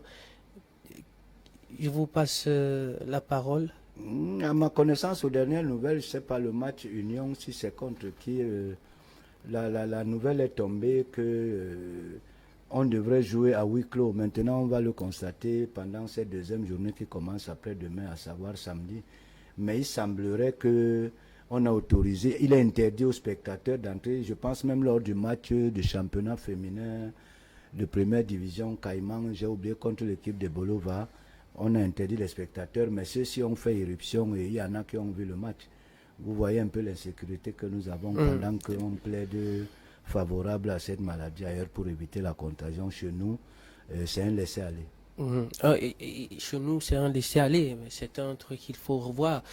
Je vous passe la parole. À ma connaissance, aux dernières nouvelles, je ne sais pas le match Union, si c'est contre qui... La nouvelle est tombée que on devrait jouer à huis clos. Maintenant, on va le constater pendant cette deuxième journée qui commence après-demain, à savoir samedi. Mais il semblerait que on a autorisé, il est interdit aux spectateurs d'entrer. Je pense même lors du match de championnat féminin de première division Caïman, j'ai oublié contre l'équipe de Bolova. On a interdit les spectateurs, mais ceux-ci ont fait irruption et il y en a qui ont vu le match. Vous voyez un peu l'insécurité que nous avons pendant qu'on plaide favorable à cette maladie ailleurs pour éviter la contagion. Chez nous, c'est un laisser-aller. Et chez nous, c'est un laisser-aller, mais c'est un truc qu'il faut revoir.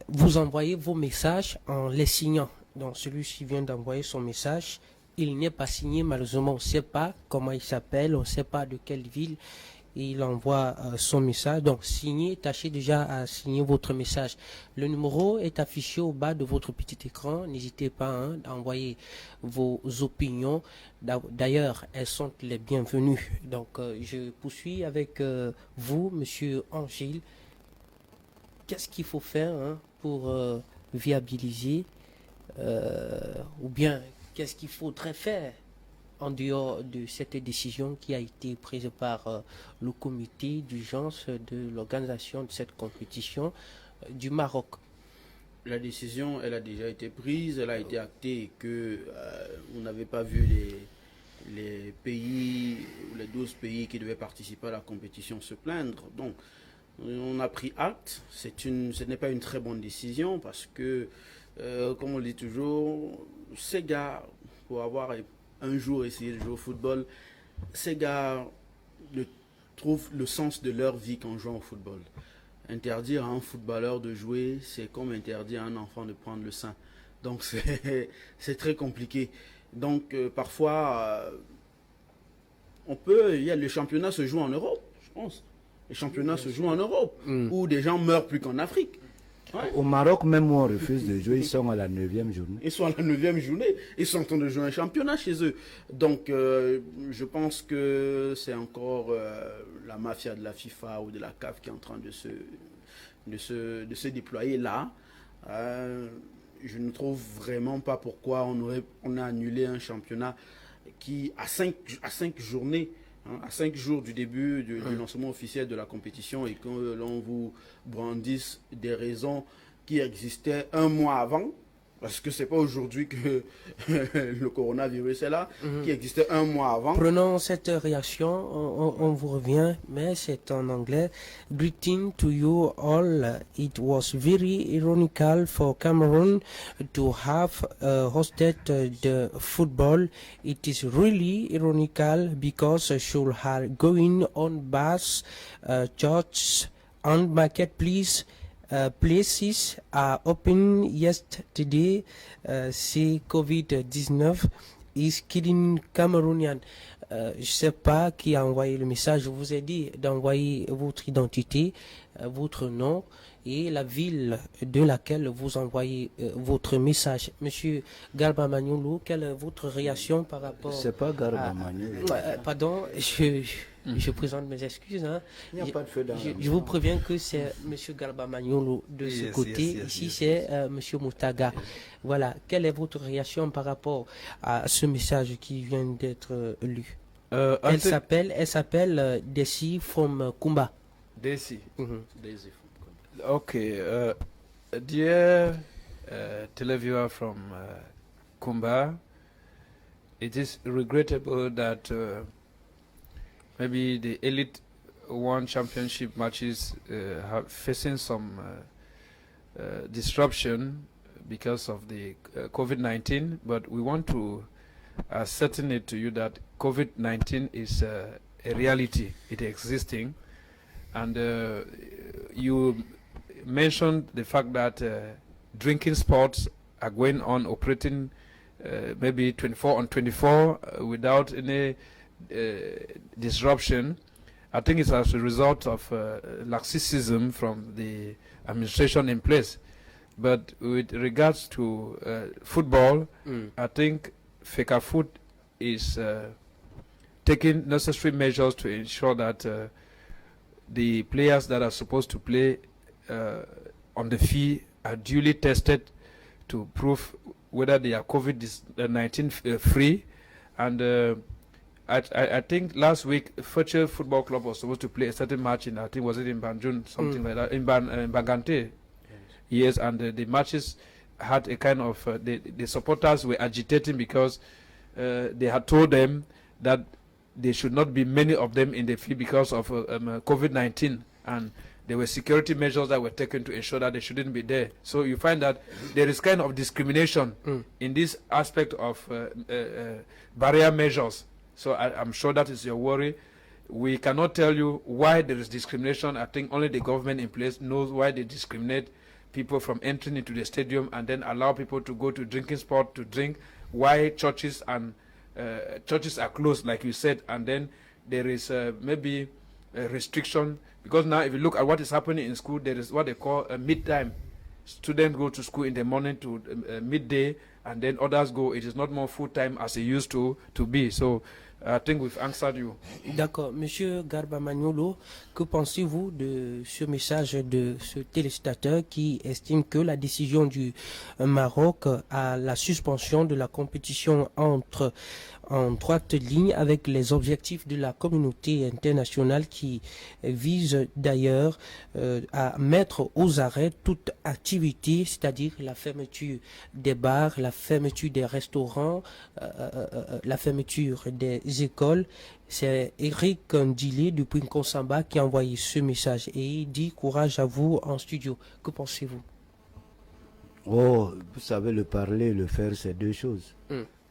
Vous envoyez vos messages en les signant. Donc celui-ci vient d'envoyer son message. Il n'est pas signé, malheureusement. On ne sait pas comment il s'appelle, on ne sait pas de quelle ville. Il envoie son message. Donc, signez, tâchez déjà à signer votre message. Le numéro est affiché au bas de votre petit écran. N'hésitez pas à envoyer vos opinions. D'ailleurs, elles sont les bienvenues. Donc, je poursuis avec vous, Monsieur Angile. Qu'est-ce qu'il faut faire pour viabiliser ou bien qu'est-ce qu'il faudrait faire en dehors de cette décision qui a été prise par le comité d'urgence de l'organisation de cette compétition du Maroc? La décision, elle a déjà été prise, elle a été actée que on n'avait pas vu les pays, les 12 pays qui devaient participer à la compétition se plaindre. Donc, on a pris acte. Ce n'est pas une très bonne décision parce que, comme on le dit toujours, ces gars, pour avoir un jour essayer de jouer au football, ces gars trouvent le sens de leur vie qu'en jouant au football. Interdire à un footballeur de jouer, c'est comme interdire à un enfant de prendre le sein. Donc c'est très compliqué. Donc parfois, le championnat se joue en Europe, je pense. Les championnats se jouent en Europe, où des gens meurent plus qu'en Afrique. Ouais. Au Maroc, même où on refuse de jouer, ils sont à la 9e journée. Ils sont à la 9e journée. Ils sont en train de jouer un championnat chez eux. Donc, je pense que c'est encore la mafia de la FIFA ou de la CAF qui est en train de se déployer là. Je ne trouve vraiment pas pourquoi on a annulé un championnat qui, à 5 journées, à 5 jours du début du lancement officiel de la compétition et que l'on vous brandisse des raisons qui existaient un mois avant, parce que c'est pas aujourd'hui que le coronavirus est là, qui existait un mois avant. Prenons cette réaction, on vous revient, mais c'est en anglais. Greeting to you all. It was very ironical for Cameroon to have hosted the football. It is really ironical because should have going on bars, churches, and marketplace. Places are open yesterday. See COVID-19 is killing Cameroonian. Je sais pas qui a envoyé le message. Je vous ai dit d'envoyer votre identité, votre nom et la ville de laquelle vous envoyez votre message. Monsieur Garba Magnolo, quelle est votre réaction par rapport? C'est pas Garba Magnolo. Pardon, je présente mes excuses. Il n'y a pas de feu dans je vous préviens que c'est Monsieur Garba Magnolo de ce côté. Ici, c'est Monsieur Moutaga. Voilà. Quelle est votre réaction par rapport à ce message qui vient d'être lu? Elle s'appelle Desi from Kumba. Desi. Daisy from Okay. Dear televiewer from Kumba, it is regrettable that maybe the Elite One Championship matches are facing some disruption because of the COVID-19, but we want to ascertain it to you that COVID-19 is a reality. It is existing, and you mentioned the fact that drinking sports are going on, operating maybe 24 on 24 without any disruption. I think it's as a result of laxism from the administration in place. But with regards to football, I think FECAFOOT is taking necessary measures to ensure that the players that are supposed to play on the field are duly tested to prove whether they are COVID-19 free. And I think last week, Fetcher Football Club was supposed to play a certain match in, I think, was it in Banjul, something like that, in Bagante. Yes, and the matches had a kind of, the supporters were agitating because they had told them that there should not be many of them in the field because of COVID-19. and there were security measures that were taken to ensure that they shouldn't be there. So you find that there is kind of discrimination in this aspect of barrier measures. So I'm sure that is your worry. We cannot tell you why there is discrimination. I think only the government in place knows why they discriminate people from entering into the stadium and then allow people to go to drinking spot to drink, why churches and churches are closed, like you said, and then there is maybe a restriction, because now if you look at what is happening in school, there is what they call a mid-time. Students go to school in the morning to midday, and then others go. It is not more full-time as it used to be. So I think we've answered you. D'accord. Monsieur Garba Magnolo, que pensez-vous de ce message de ce téléspectateur qui estime que la décision du Maroc à la suspension de la compétition en droite ligne avec les objectifs de la communauté internationale qui vise d'ailleurs à mettre aux arrêts toute activité, c'est-à-dire la fermeture des bars, la fermeture des restaurants, la fermeture des écoles. C'est Eric Ndilé depuis Nkosamba qui a envoyé ce message et il dit courage à vous en studio. Que pensez-vous? Oh, vous savez, le parler et le faire, c'est deux choses.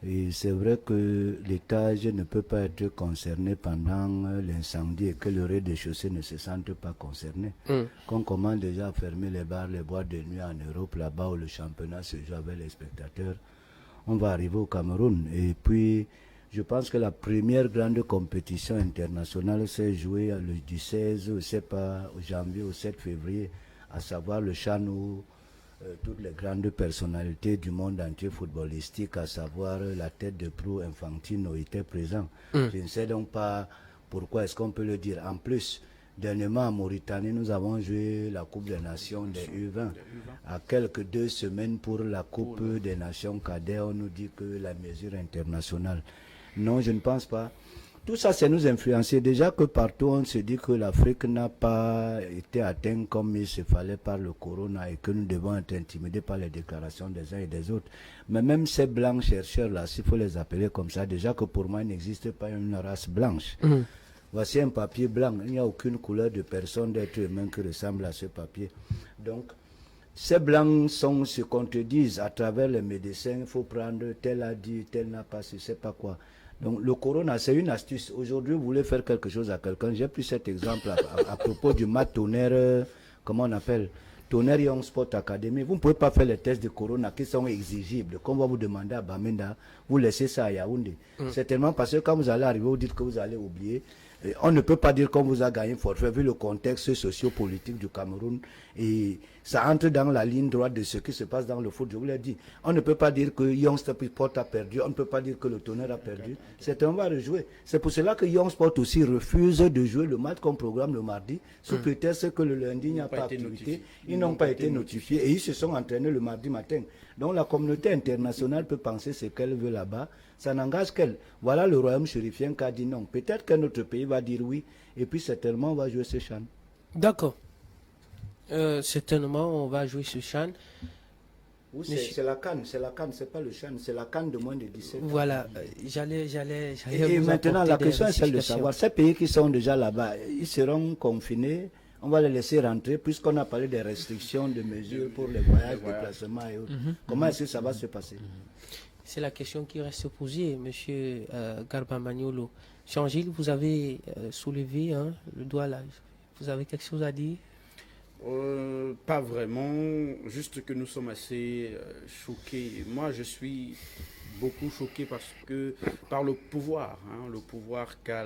Et c'est vrai que l'étage ne peut pas être concerné pendant l'incendie et que le rez-de-chaussée ne se sente pas concerné. Qu'on commence déjà à fermer les bars, les boîtes de nuit en Europe, là-bas où le championnat se joue avec les spectateurs, on va arriver au Cameroun. Et puis, je pense que la première grande compétition internationale s'est jouée du 16, je sais pas, au janvier au 7 février, à savoir le CHAN où toutes les grandes personnalités du monde entier footballistique, à savoir la tête de proue Infantino, étaient présents. Je ne sais donc pas pourquoi est-ce qu'on peut le dire. En plus, dernièrement en Mauritanie, nous avons joué la Coupe des Nations des U20. À quelques 2 semaines pour la Coupe des Nations cadets, on nous dit que la mesure internationale. Non, je ne pense pas. Tout ça, c'est nous influencer. Déjà que partout, on se dit que l'Afrique n'a pas été atteinte comme il se fallait par le corona et que nous devons être intimidés par les déclarations des uns et des autres. Mais même ces blancs chercheurs-là, s'il faut les appeler comme ça, déjà que pour moi, il n'existe pas une race blanche. Voici un papier blanc. Il n'y a aucune couleur de personne, d'être humain qui ressemble à ce papier. Donc, ces blancs sont ce qu'on te dise à travers les médecins. Il faut prendre tel a dit, tel n'a pas, je ne sais pas quoi. Donc le corona, c'est une astuce. Aujourd'hui, vous voulez faire quelque chose à quelqu'un. J'ai pris cet exemple à propos du mat Tonnerre, comment on appelle, Tonnerre Young Sport Academy. Vous ne pouvez pas faire les tests de corona qui sont exigibles. Comme on va vous demander à Bamenda, vous laissez ça à Yaoundé. C'est tellement parce que quand vous allez arriver, vous dites que vous allez oublier. Et on ne peut pas dire qu'on vous a gagné forfait vu le contexte socio-politique du Cameroun. Et ça entre dans la ligne droite de ce qui se passe dans le foot, je vous l'ai dit. On ne peut pas dire que Young Sport a perdu, on ne peut pas dire que le Tonnerre a perdu. C'est on va rejouer. C'est pour cela que Young Sport aussi refuse de jouer le match qu'on programme le mardi, sous prétexte que le lundi il n'y a pas d'activité. Ils n'ont pas été notifiés et ils se sont entraînés le mardi matin. Donc la communauté internationale peut penser ce qu'elle veut là-bas. Ça n'engage qu'elle. Voilà le royaume chérifien qui a dit non. Peut-être que notre pays va dire oui et puis certainement on va jouer ce CHAN. D'accord. Certainement, on va jouer ce CHAN. Oui, c'est la CAN, c'est pas le CHAN, c'est la CAN de moins de 17 ans. Voilà, j'allais et maintenant, la question est celle de savoir, ces pays qui sont déjà là-bas, ils seront confinés, on va les laisser rentrer, puisqu'on a parlé des restrictions, de mesures pour les voyages, déplacements et autres. Comment est-ce que ça va se passer? C'est la question qui reste posée, monsieur Garba Magnolo. Jean-Gilles, vous avez soulevé le doigt là. Vous avez quelque chose à dire? Pas vraiment, juste que nous sommes assez choqués. Moi, je suis beaucoup choqué par le pouvoir qu'a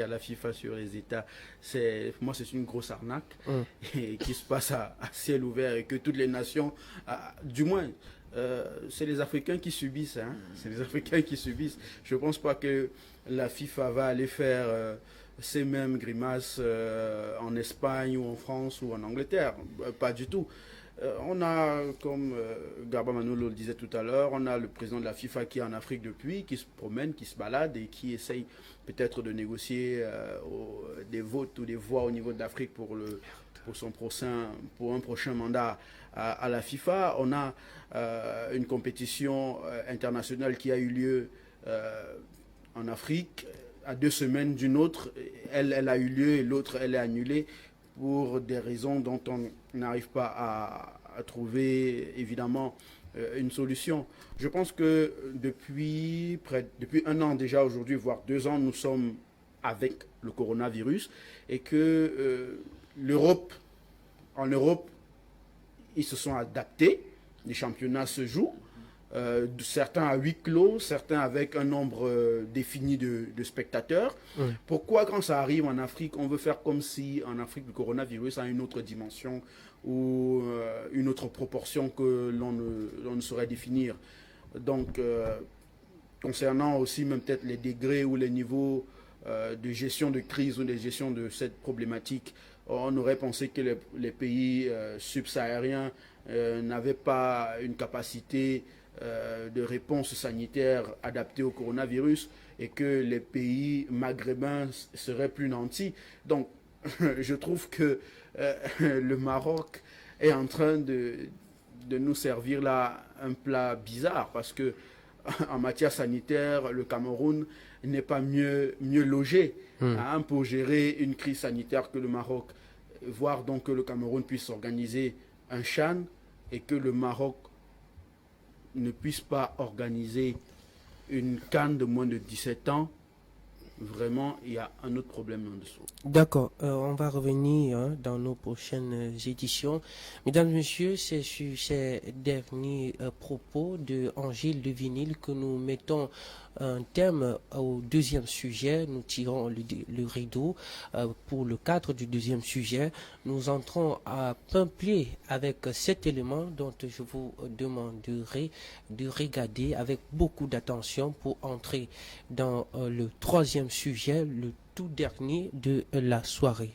la FIFA sur les États. Pour moi, c'est une grosse arnaque et qui se passe à ciel ouvert et que toutes les nations, du moins, c'est les Africains qui subissent. C'est les Africains qui subissent. Je ne pense pas que la FIFA va aller faire ces mêmes grimaces en Espagne ou en France ou en Angleterre. Pas du tout. On a, comme Garba Magnolo le disait tout à l'heure, on a le président de la FIFA qui est en Afrique depuis, qui se promène, qui se balade et qui essaye peut-être de négocier des votes ou des voix au niveau de l'Afrique pour un prochain mandat à la FIFA. On a une compétition internationale qui a eu lieu en Afrique à 2 semaines d'une autre. Elle a eu lieu et l'autre, elle est annulée. pour des raisons dont on n'arrive pas à trouver évidemment une solution. Je pense que depuis 1 an déjà aujourd'hui, voire 2 ans, nous sommes avec le coronavirus et que en Europe, ils se sont adaptés. Les championnats se jouent. Certains à huis clos, certains avec un nombre défini de spectateurs. Oui. Pourquoi quand ça arrive en Afrique, on veut faire comme si en Afrique le coronavirus a une autre dimension ou une autre proportion que l'on ne saurait définir. Donc, concernant aussi même peut-être les degrés ou les niveaux de gestion de crise ou de gestion de cette problématique, on aurait pensé que les pays subsahariens n'avaient pas une capacité de réponse sanitaire adaptée au coronavirus et que les pays maghrébins seraient plus nantis. Donc, je trouve que le Maroc est en train de nous servir là un plat bizarre parce que en matière sanitaire, le Cameroun n'est pas mieux logé pour gérer une crise sanitaire que le Maroc. Voir donc que le Cameroun puisse organiser un CHAN et que le Maroc ne puisse pas organiser une CAN de moins de 17 ans, vraiment, il y a un autre problème en dessous. D'accord, on va revenir dans nos prochaines éditions. Mesdames et messieurs, c'est sur ces derniers propos de Angile de Vinil que nous mettons un thème au deuxième sujet. Nous tirons le rideau pour le cadre du deuxième sujet. Nous entrons à plein pied avec cet élément dont je vous demanderai de regarder avec beaucoup d'attention pour entrer dans le troisième sujet, le tout dernier de la soirée.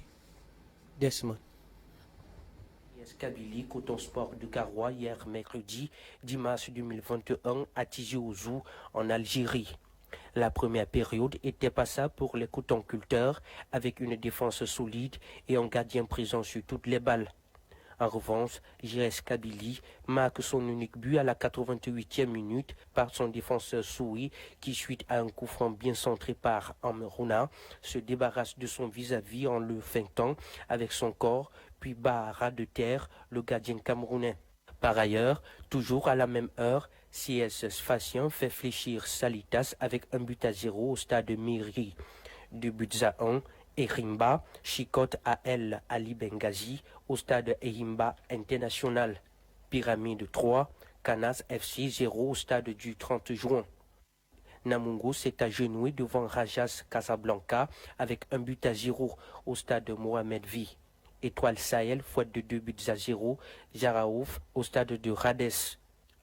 Desmond. Kabylie, Coton Sport de Garoua, hier mercredi 10 mars 2021 à Tizi Ouzou en Algérie. La première période était passable pour les cotonculteurs avec une défense solide et un gardien présent sur toutes les balles. En revanche, JS Kabylie marque son unique but à la 88e minute par son défenseur Soui qui, suite à un coup franc bien centré par Amrouna, se débarrasse de son vis-à-vis en le feintant avec son corps, puis bat à ras de terre le gardien camerounais. Par ailleurs, toujours à la même heure, CS Sfaxien fait fléchir Salitas avec un but à 0 au stade Miri. 2 buts à 1. Erimba chicote à El Ali Benghazi au stade Erimba International. Pyramide 3, Canas FC 0 au stade du 30 juin. Namungo s'est agenouillé devant Rajas Casablanca avec un but à 0 au stade Mohamed V. Étoile Sahel fouette de 2 buts à 0, Jaraouf au stade de Rades.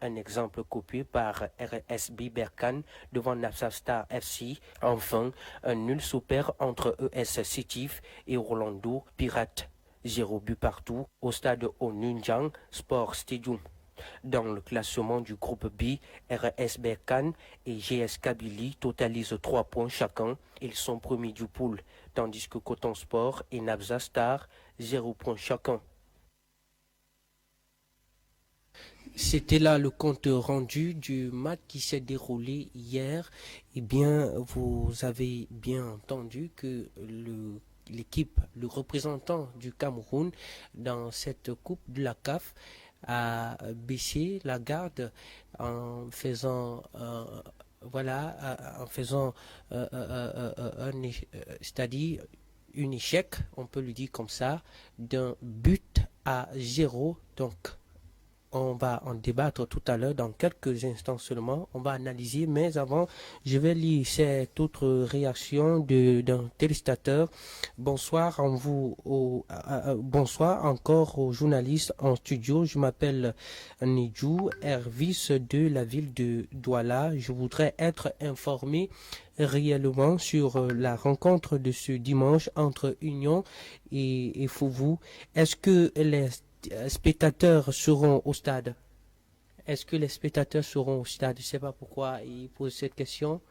Un exemple copié par RSB Berkane devant Napsastar FC. Enfin, un nul s'opère entre ES Sétif et Orlando Pirates. 0 but partout au stade Onunjang Sport Stadium. Dans le classement du groupe B, RS Berkane et GS Kabylie totalisent 3 points chacun. Ils sont premiers du pool, tandis que Coton Sport et Nabza Star, 0 points chacun. C'était là le compte rendu du match qui s'est déroulé hier. Eh bien, vous avez bien entendu que l'équipe, le représentant du Cameroun dans cette coupe de la CAF a baissé la garde en faisant c'est-à-dire un échec, on peut le dire comme ça, d'un but à 0. Donc on va en débattre tout à l'heure dans quelques instants seulement. On va analyser, mais avant, je vais lire cette autre réaction d'un téléspectateur. Bonsoir bonsoir encore aux journalistes en studio. Je m'appelle Nidjou, Hervis de la ville de Douala. Je voudrais être informé réellement sur la rencontre de ce dimanche entre Union et Fouvou. Est-ce que les spectateurs seront au stade? Est-ce que les spectateurs seront au stade? Je ne sais pas pourquoi il pose cette question.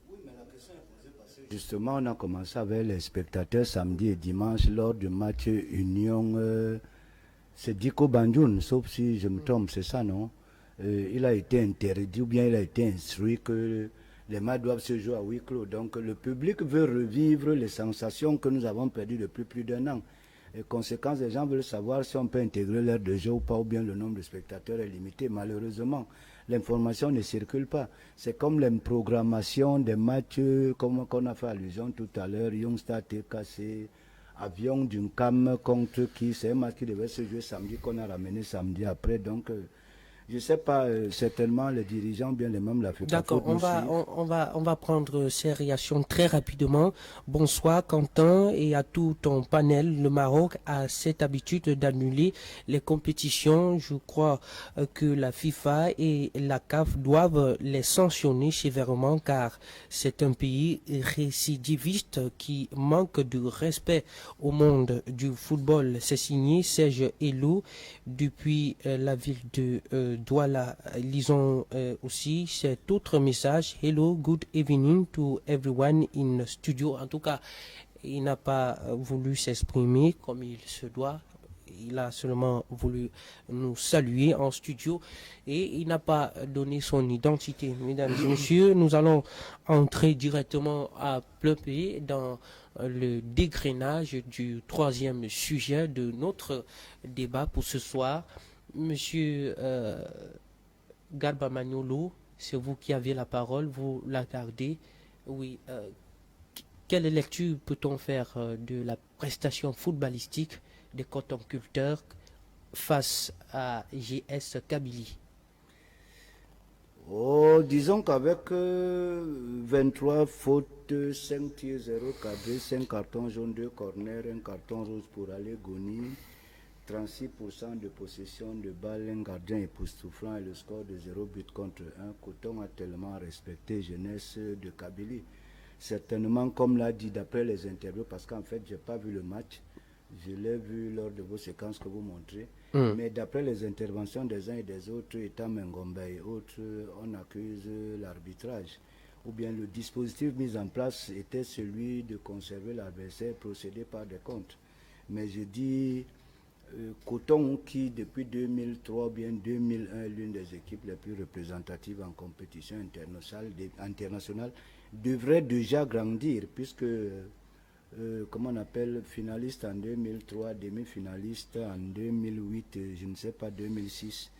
Oui, mais la question est posée parce que justement, on a commencé avec les spectateurs samedi et dimanche lors du match Union. C'est Diko Bandjoun, sauf si je me trompe, c'est ça, non? Il a été interdit ou bien il a été instruit que les matchs doivent se jouer à huis clos. Donc le public veut revivre les sensations que nous avons perdues depuis plus d'1 an. Et conséquence, les gens veulent savoir si on peut intégrer l'heure de jeu ou pas, ou bien le nombre de spectateurs est limité. Malheureusement, l'information ne circule pas. C'est comme les programmations des matchs, comme qu'on a fait allusion tout à l'heure, Youngstar TKC, Avion d'une cam contre qui, c'est un match qui devait se jouer samedi, qu'on a ramené samedi après. Donc, je ne sais pas, certainement les dirigeants, bien les membres de la FIFA. D'accord, on va prendre ces réactions très rapidement. Bonsoir Quentin et à tout ton panel. Le Maroc a cette habitude d'annuler les compétitions. Je crois que la FIFA et la CAF doivent les sanctionner sévèrement car c'est un pays récidiviste qui manque de respect au monde du football. C'est signé Serge Hello depuis la ville de Douala. Lisons aussi cet autre message. Hello, good evening to everyone in studio. En tout cas, il n'a pas voulu s'exprimer comme il se doit. Il a seulement voulu nous saluer en studio et il n'a pas donné son identité. Mesdames et messieurs, nous allons entrer directement à plein pied dans le dégrainage du troisième sujet de notre débat pour ce soir. Monsieur Garba Magnolo, c'est vous qui avez la parole, vous la gardez. Oui, quelle lecture peut-on faire de la prestation footballistique des cotonculteurs face à GS Kabylie? Oh, disons qu'avec 23 fautes, 5 tirs, 0 cadrés, 5 cartons jaunes, 2 corners, 1 carton rouge pour aller Goni, 36% de possession de balle, un gardien époustouflant et le score de 0 but contre 1. Coton a tellement respecté jeunesse de Kabylie. Certainement, comme l'a dit d'après les interviews, parce qu'en fait, je n'ai pas vu le match, je l'ai vu lors de vos séquences que vous montrez, mais d'après les interventions des uns et des autres, étant Mengomba et autres, on accuse l'arbitrage. Ou bien le dispositif mis en place était celui de conserver l'adversaire, procéder par des comptes. Mais je dis... Coton, qui depuis 2003 ou bien 2001 est l'une des équipes les plus représentatives en compétition internationale, devrait déjà grandir puisque, comment on appelle, finaliste en 2003, demi-finaliste en 2008, je ne sais pas, 2006.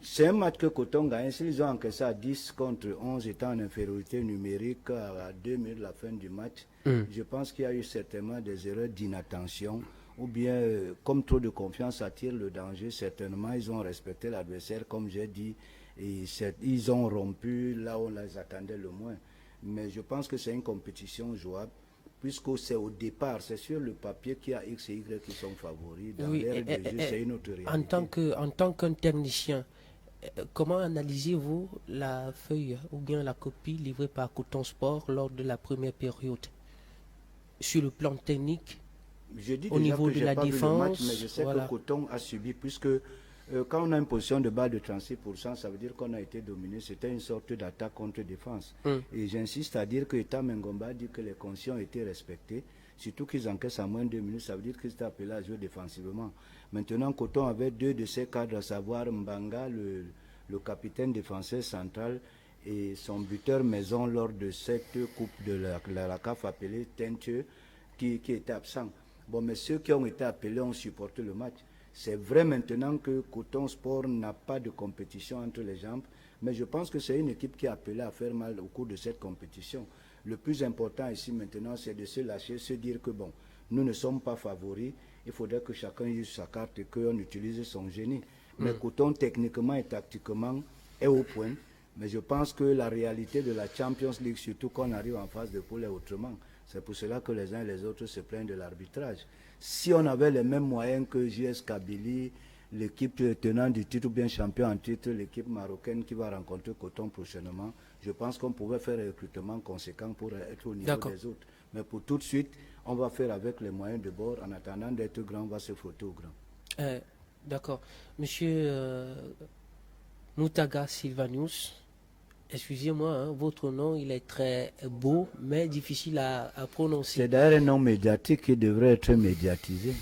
C'est un match que Coton gagne. S'ils ont encaissé à 10 contre 11 étant en infériorité numérique à 2 minutes de la fin du match, je pense qu'il y a eu certainement des erreurs d'inattention. Ou bien, comme trop de confiance attire le danger, certainement, ils ont respecté l'adversaire, comme j'ai dit, et ils ont rompu là où on les attendait le moins. Mais je pense que c'est une compétition jouable, puisque c'est au départ, c'est sur le papier qu'il y a X et Y qui sont favoris. Dans l'air de jeu, c'est une autre réalité. En tant qu'un technicien, comment analysez-vous la feuille ou bien la copie livrée par Coton Sport lors de la première période? Sur le plan technique, je dis au niveau de la défense, match, mais je sais que Coton a subi, puisque quand on a une position de balle de 36%, ça veut dire qu'on a été dominé. C'était une sorte d'attaque contre défense. Et j'insiste à dire que Eta Mengomba dit que les conditions étaient respectées, surtout qu'ils encaissent à moins de 2 minutes, ça veut dire qu'ils étaient appelés à jouer défensivement. Maintenant, Coton avait 2 de ses cadres, à savoir Mbanga, le capitaine défenseur central, et son buteur maison lors de cette coupe de la CAF appelée Tentieux, qui était absent. Bon, mais ceux qui ont été appelés ont supporté le match. C'est vrai maintenant que Coton Sport n'a pas de compétition entre les jambes, mais je pense que c'est une équipe qui est appelée à faire mal au cours de cette compétition. Le plus important ici maintenant, c'est de se lâcher, se dire que bon, nous ne sommes pas favoris, il faudrait que chacun use sa carte et qu'on utilise son génie. Mais Coton, techniquement et tactiquement, est au point. Mais je pense que la réalité de la Champions League, surtout quand on arrive en phase de poule, est autrement. C'est pour cela que les uns et les autres se plaignent de l'arbitrage. Si on avait les mêmes moyens que JS Kabylie, l'équipe tenant du titre ou bien champion en titre, l'équipe marocaine qui va rencontrer Coton prochainement, je pense qu'on pouvait faire un recrutement conséquent pour être au niveau des autres. Mais pour tout de suite, on va faire avec les moyens de bord. En attendant d'être grand, on va se frotter au grand. D'accord. Monsieur Moutaga Sylvanus, excusez-moi, hein, votre nom, il est très beau, mais difficile à prononcer. C'est d'ailleurs un nom médiatique qui devrait être médiatisé.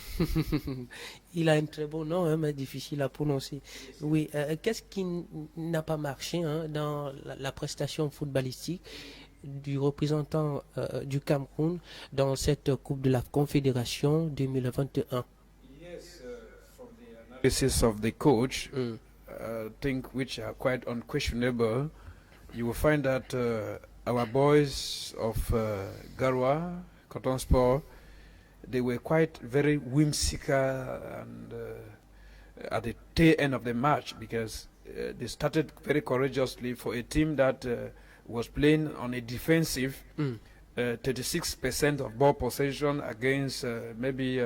Il a un très beau nom, hein, mais difficile à prononcer. Oui, qu'est-ce qui n'a pas marché dans la prestation footballistique? du représentant du Cameroun dans cette Coupe de la Confédération 2021? Yes, from the analysis of the coach, think which are quite unquestionable, you will find that our boys of Garwa, Cotton Sport, they were quite very whimsical and at the tail end of the match, because they started very courageously for a team that was playing on a defensive 36% of ball possession against maybe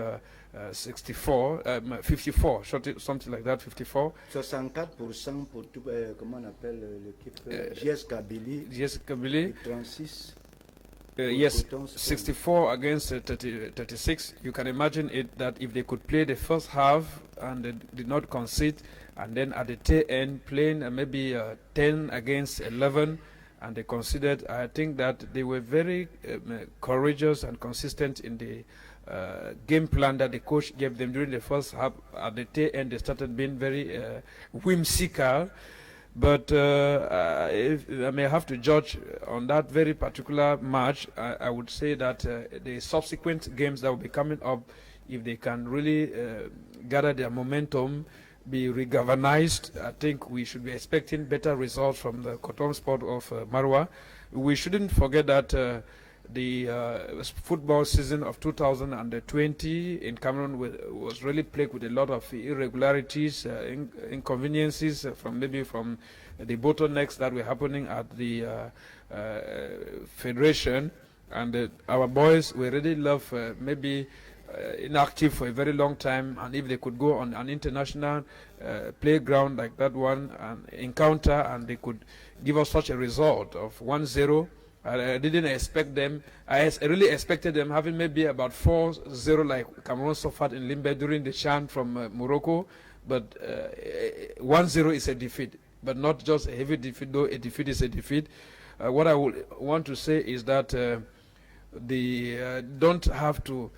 64, 54, something like that, 54. 64% pour tout, comment on appelle l'équipe JS Kabylie. JS Kabylie. 36. Yes, 64 against 36. You can imagine it that if they could play the first half and they did not concede, and then at the tail end playing maybe 10 against 11, and they considered, I think that they were very courageous and consistent in the game plan that the coach gave them during the first half. At the tail end, they started being very whimsical. But if I may have to judge on that very particular match, I would say that the subsequent games that will be coming up, if they can really gather their momentum, be regalvanized, I think we should be expecting better results from the Cotton Sport of Marwa. We shouldn't forget that the football season of 2020 in Cameroon was really plagued with a lot of irregularities, inconveniences from the bottlenecks that were happening at the federation, and our boys were really love inactive for a very long time, and if they could go on an international playground like that one and encounter, and they could give us such a result of 1-0. I didn't expect them. I really expected them having maybe about 4-0 like Cameroon suffered in Limbe during the CHAN from Morocco. But 1-0 is a defeat, but not just a heavy defeat, though a defeat is a defeat. What I would want to say is that they don't have to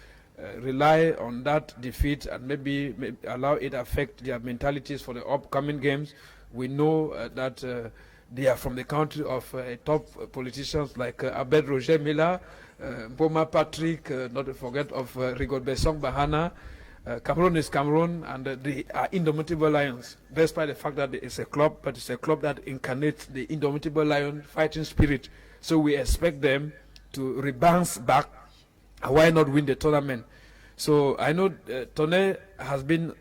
rely on that defeat and maybe allow it affect their mentalities for the upcoming games. We know that they are from the country of top politicians like Abed Roger Mila, Boma Patrick, not to forget of Rigaud Besson Bahana. Cameroon is Cameroon, and they are indomitable lions, despite the fact that it's a club, but it's a club that incarnates the indomitable lion fighting spirit. So we expect them to rebound back, and why not win the tournament? So I know Tone has been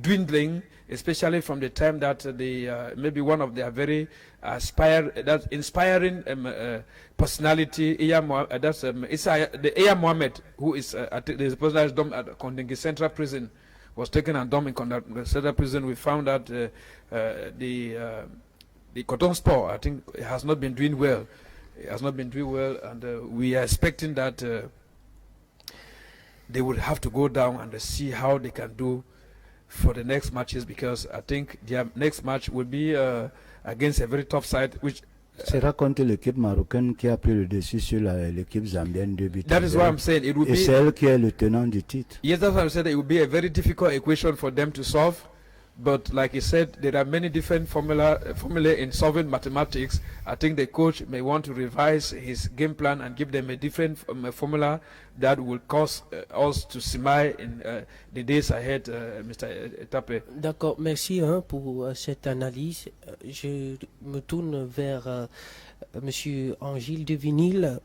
dwindling, especially from the time that maybe one of their very inspiring personality, that's the Iya Mohammed, who is the person that is done at Kondingi Central Prison, was taken and done in Kondingi Central Prison. We found that the Cotton Sport, I think, has not been doing well. It has not been doing well, and we are expecting that they would have to go down and see how they can do for the next matches, because I think their next match will be against a very tough side, which sera contre l'équipe marocaine qui a pris le dessus sur l'équipe zambienne de but. That is why I'm saying it would be celle qui est le tenant du titre. Yes, that's why I said it would be a very difficult equation for them to solve. But like I said, there are many different formulae in solving mathematics. I think the coach may want to revise his game plan and give them a different formula that will cause us to smile in the days ahead, Mr. Etape. D'accord, merci pour cette analyse. Je me tourne vers Monsieur Angile Devinil.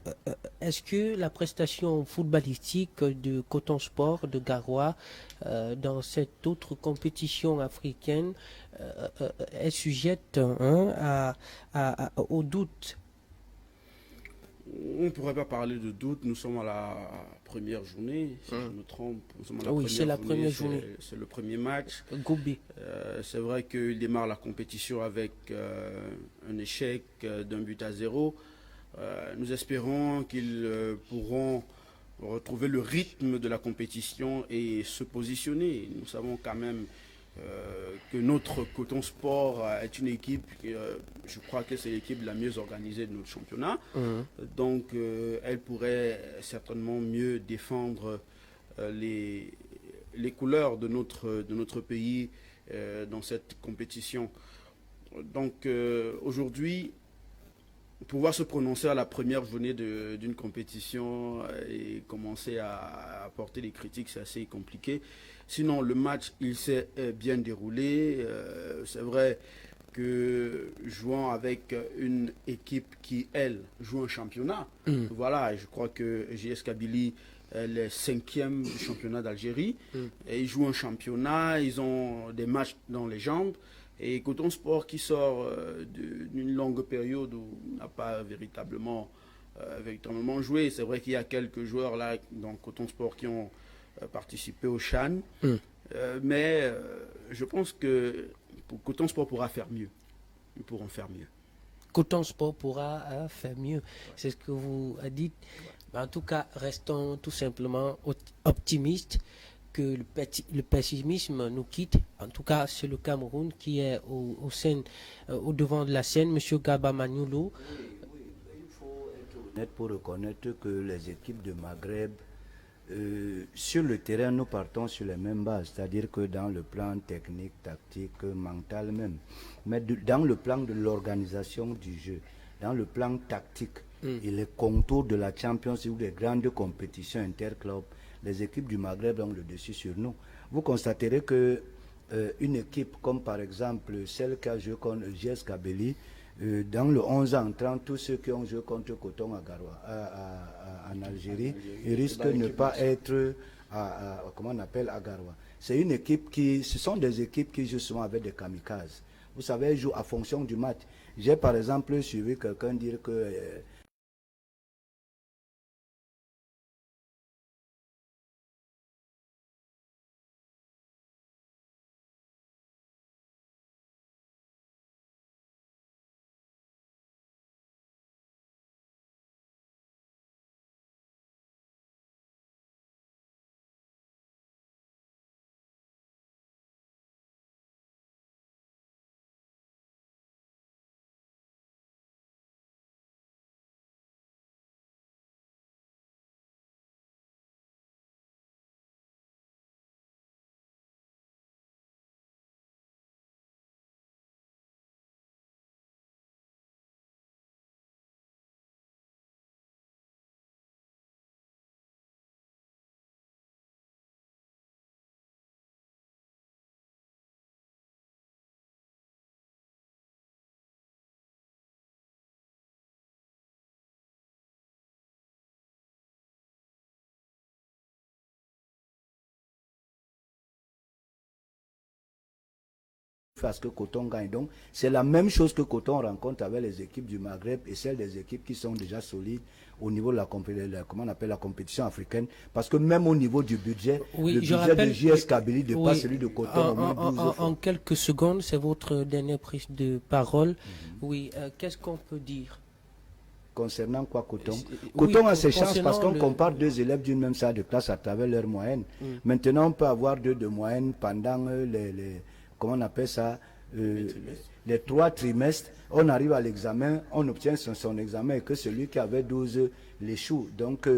Est-ce que la prestation footballistique de Cotton Sport de Garoua dans cette autre compétition africaine est sujette au doute? On ne pourrait pas parler de doute. Nous sommes à la première journée, si je me trompe. Oui, c'est la première journée. C'est le premier match. Goubé. C'est vrai qu'il démarre la compétition avec un échec d'1-0. Nous espérons qu'ils pourront retrouver le rythme de la compétition et se positionner. Nous savons quand même que notre Cotton Sport est une équipe, je crois que c'est l'équipe la mieux organisée de notre championnat. Donc elle pourrait certainement mieux défendre les couleurs de notre pays dans cette compétition. Donc aujourd'hui, pouvoir se prononcer à la première journée d'une compétition et commencer à apporter des critiques, c'est assez compliqué. Sinon, le match, il s'est bien déroulé. C'est vrai que jouant avec une équipe qui, elle, joue un championnat, voilà, je crois que JS Kabylie est le 5e du championnat d'Algérie. Et ils jouent un championnat, ils ont des matchs dans les jambes. Et Coton Sport qui sort d'une longue période où il n'a pas véritablement joué. C'est vrai qu'il y a quelques joueurs là dans Coton Sport qui ont participé au CHAN. Mais je pense que Coton Sport pourra faire mieux. Ils pourront faire mieux. Coton Sport pourra faire mieux. C'est ce que vous dites. En tout cas, restons tout simplement optimistes que le pessimisme nous quitte. En tout cas, c'est le Cameroun qui est au devant de la scène. Monsieur Garba Manyolo. Oui, il faut être honnête pour reconnaître que les équipes de Maghreb, sur le terrain, nous partons sur les mêmes bases, c'est-à-dire que dans le plan technique, tactique, mental même, mais dans le plan de l'organisation du jeu, dans le plan tactique et les contours de la Champions League ou des grandes compétitions interclubs, les équipes du Maghreb ont le dessus sur nous. Vous constaterez que une équipe comme par exemple celle qui a joué contre JS Kabylie, dans le 11 entrant, tous ceux qui ont joué contre Coton en Algérie, ils risquent de ne pas être comment on appelle à Garoua. C'est une équipe ce sont des équipes qui jouent souvent avec des kamikazes. Vous savez, ils jouent à fonction du match. J'ai par exemple suivi quelqu'un dire que parce que Coton gagne. Donc, c'est la même chose que Coton rencontre avec les équipes du Maghreb et celles des équipes qui sont déjà solides au niveau de comment on appelle la compétition africaine. Parce que même au niveau du budget, oui, le budget de JS Kabylie dépasse celui de Coton au moins 12 fois. En quelques secondes, c'est votre dernière prise de parole. Oui, qu'est-ce qu'on peut dire concernant quoi, Coton? Coton a ses chances parce qu'on compare deux élèves d'une même salle de classe à travers leur moyenne. Maintenant, on peut avoir deux de moyenne pendant comment on appelle ça, les 3 trimestres. On arrive à l'examen, on obtient son examen et que celui qui avait 12 l'échoue. Donc,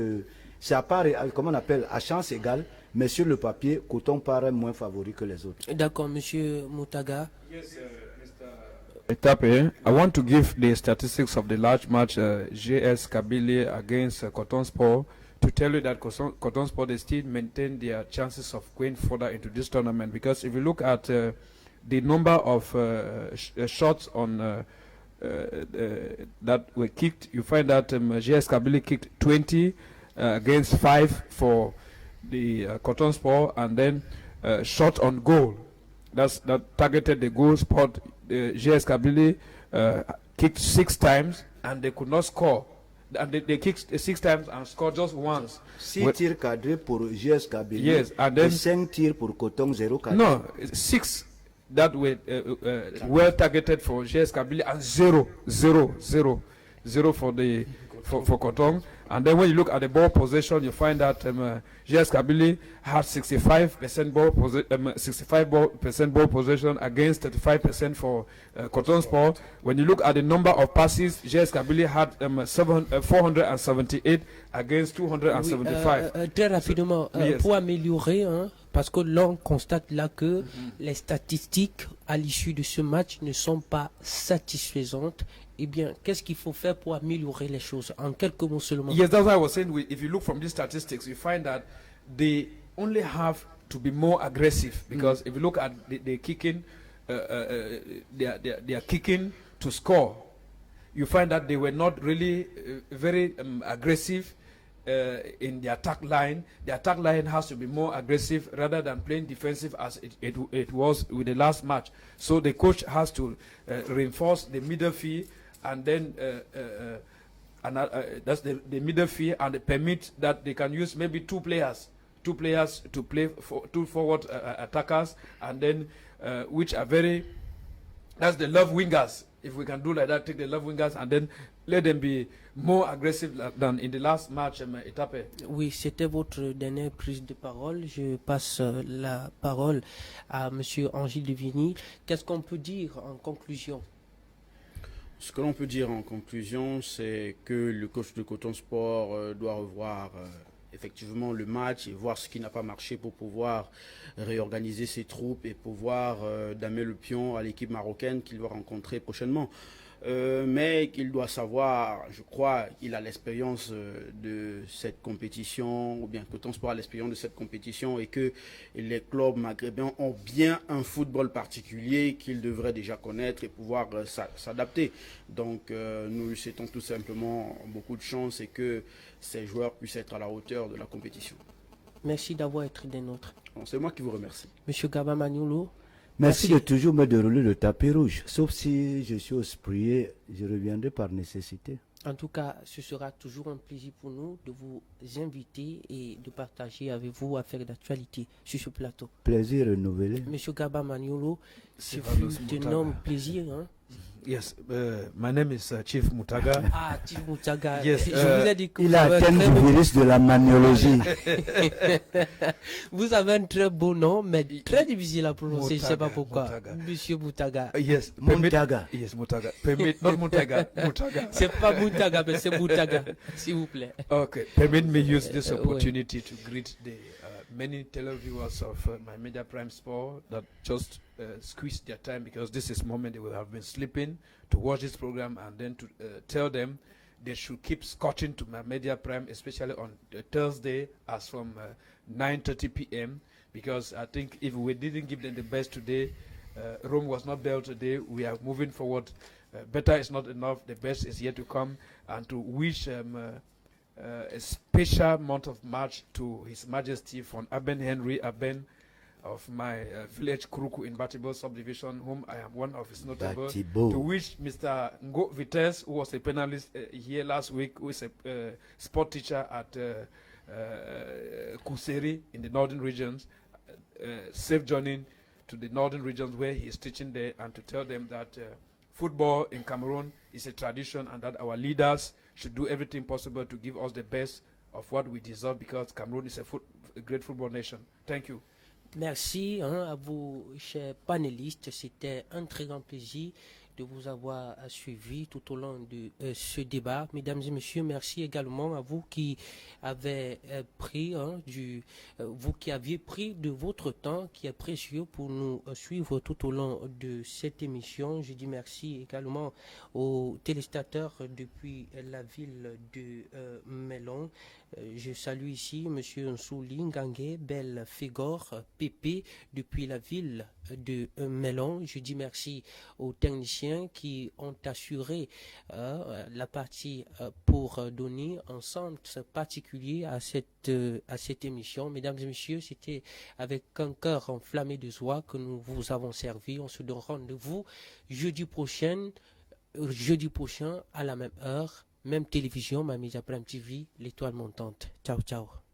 c'est à part, comment on appelle, à chance égale, mais sur le papier, Coton paraît moins favori que les autres. D'accord, monsieur Moutaga. Yes, Mr. Etape, I want to give the statistics of the large match JS Kabylie against Coton Sport to tell you that Coton Sport they still maintain their chances of going further into this tournament, because if you look at the number of shots on that were kicked, you find that JS Kabylie kicked 20 against 5 for the Coton Sport, and then shot on goal that targeted the goal spot. JS Kabylie kicked 6 times and they could not score. And they kicked 6 times and scored just once. 6 tirs cadrés pour JS Kabylie. Yes, and then 5 tirs pour Coton, 0 cadrés. No, 6 that were well targeted for JS Kabylie and 0 for Coton. And then when you look at the ball possession, you find that JS Kabylie had 65% ball possession against 35% for Coton Sport. When you look at the number of passes, JS Kabylie had 478 against 275. Oui, très rapidement, yes. Pour améliorer, Parce que l'on constate là que les statistiques à l'issue de ce match ne sont pas satisfaisantes. Eh bien, qu'est-ce qu'il faut faire pour améliorer les choses? En quelques mots seulement. Yes, that's why I was saying, if you look from these statistics, you find that they only have to be more aggressive. Because if you look at the kicking, they are kicking to score. You find that they were not really very aggressive in the attack line. The attack line has to be more aggressive rather than playing defensive as it was with the last match. So the coach has to reinforce the midfield and then that's the midfield and permit that they can use maybe two players to play for two forward attackers, and then which are that's the love wingers. If we can do like that, take the love wingers and then let them be more aggressive than in the last match. Oui, c'était votre dernière prise de parole. Je passe la parole à Monsieur Angile Devigny. Qu'est-ce qu'on peut dire en conclusion? Ce que l'on peut dire en conclusion, c'est que le coach de Coton Sport doit revoir effectivement le match et voir ce qui n'a pas marché pour pouvoir réorganiser ses troupes et pouvoir damer le pion à l'équipe marocaine qu'il va rencontrer prochainement. Mais il doit savoir, je crois, il a l'expérience de cette compétition, ou bien Coton Sport a l'expérience de cette compétition, et que les clubs maghrébins ont bien un football particulier qu'ils devraient déjà connaître et pouvoir s'adapter. Donc nous lui souhaitons tout simplement beaucoup de chance et que ces joueurs puissent être à la hauteur de la compétition. Merci d'avoir été des nôtres. C'est moi qui vous remercie. Monsieur Gaba Maniolo. Merci de toujours me dérouler le tapis rouge. Sauf si je suis hospitalier, je reviendrai par nécessité. En tout cas, ce sera toujours un plaisir pour nous de vous inviter et de partager avec vous affaires d'actualité sur ce plateau. Plaisir renouvelé. Monsieur Gaba Maniolo, ce fut un énorme plaisir. Hein? Yes, my name is Chief Mutaga. Ah, Chief Mutaga. Yes, je vous ai dit que il a atteint le virus de la maniologie. Vous avez un très beau nom, mais très difficile à prononcer. Mutaga, je ne sais pas pourquoi. Mutaga. Monsieur Mutaga. Yes, Mutaga. Yes, Mutaga. Permit, not Mutaga. Mutaga. C'est pas Mutaga, mais c'est Mutaga, s'il vous plaît. Okay, permit me use this opportunity to greet the many televiewers of my Media Prime Sport that just squeezed their time, because this is the moment they will have been sleeping to watch this program, and then to tell them they should keep scotching to my Media Prime, especially on Thursday as from 9:30 p.m. because I think if we didn't give them the best today, Rome was not built today. We are moving forward. Better is not enough. The best is yet to come. And to wish a special month of March to His Majesty von Aben Henry Aben of my village Kuruku in Batibo subdivision, whom I am one of his notable. To wish Mr. Ngo Vitesse, who was a panelist here last week, who is a sport teacher at Kuseri in the northern regions, safe journey to the northern regions where he is teaching there, and to tell them that football in Cameroon is a tradition, and that our leaders should do everything possible to give us the best of what we deserve, because Cameroon is a great football nation. Thank you. Merci à vous, chers panélistes. C'était un très grand plaisir de vous avoir suivi tout au long de ce débat. Mesdames et messieurs, merci également à vous qui avez vous qui aviez pris de votre temps qui est précieux pour nous suivre tout au long de cette émission. Je dis merci également aux téléspectateurs depuis la ville de Melon. Je salue ici M. Nsouli Ngangue, Belle Fégor, Pépé, depuis la ville de Melon. Je dis merci aux techniciens qui ont assuré la partie pour donner un sens particulier à cette émission. Mesdames et messieurs, c'était avec un cœur enflammé de joie que nous vous avons servi. On se donne rendez-vous jeudi prochain à la même heure. Même télévision, ma Media Prime TV, l'étoile montante. Ciao, ciao.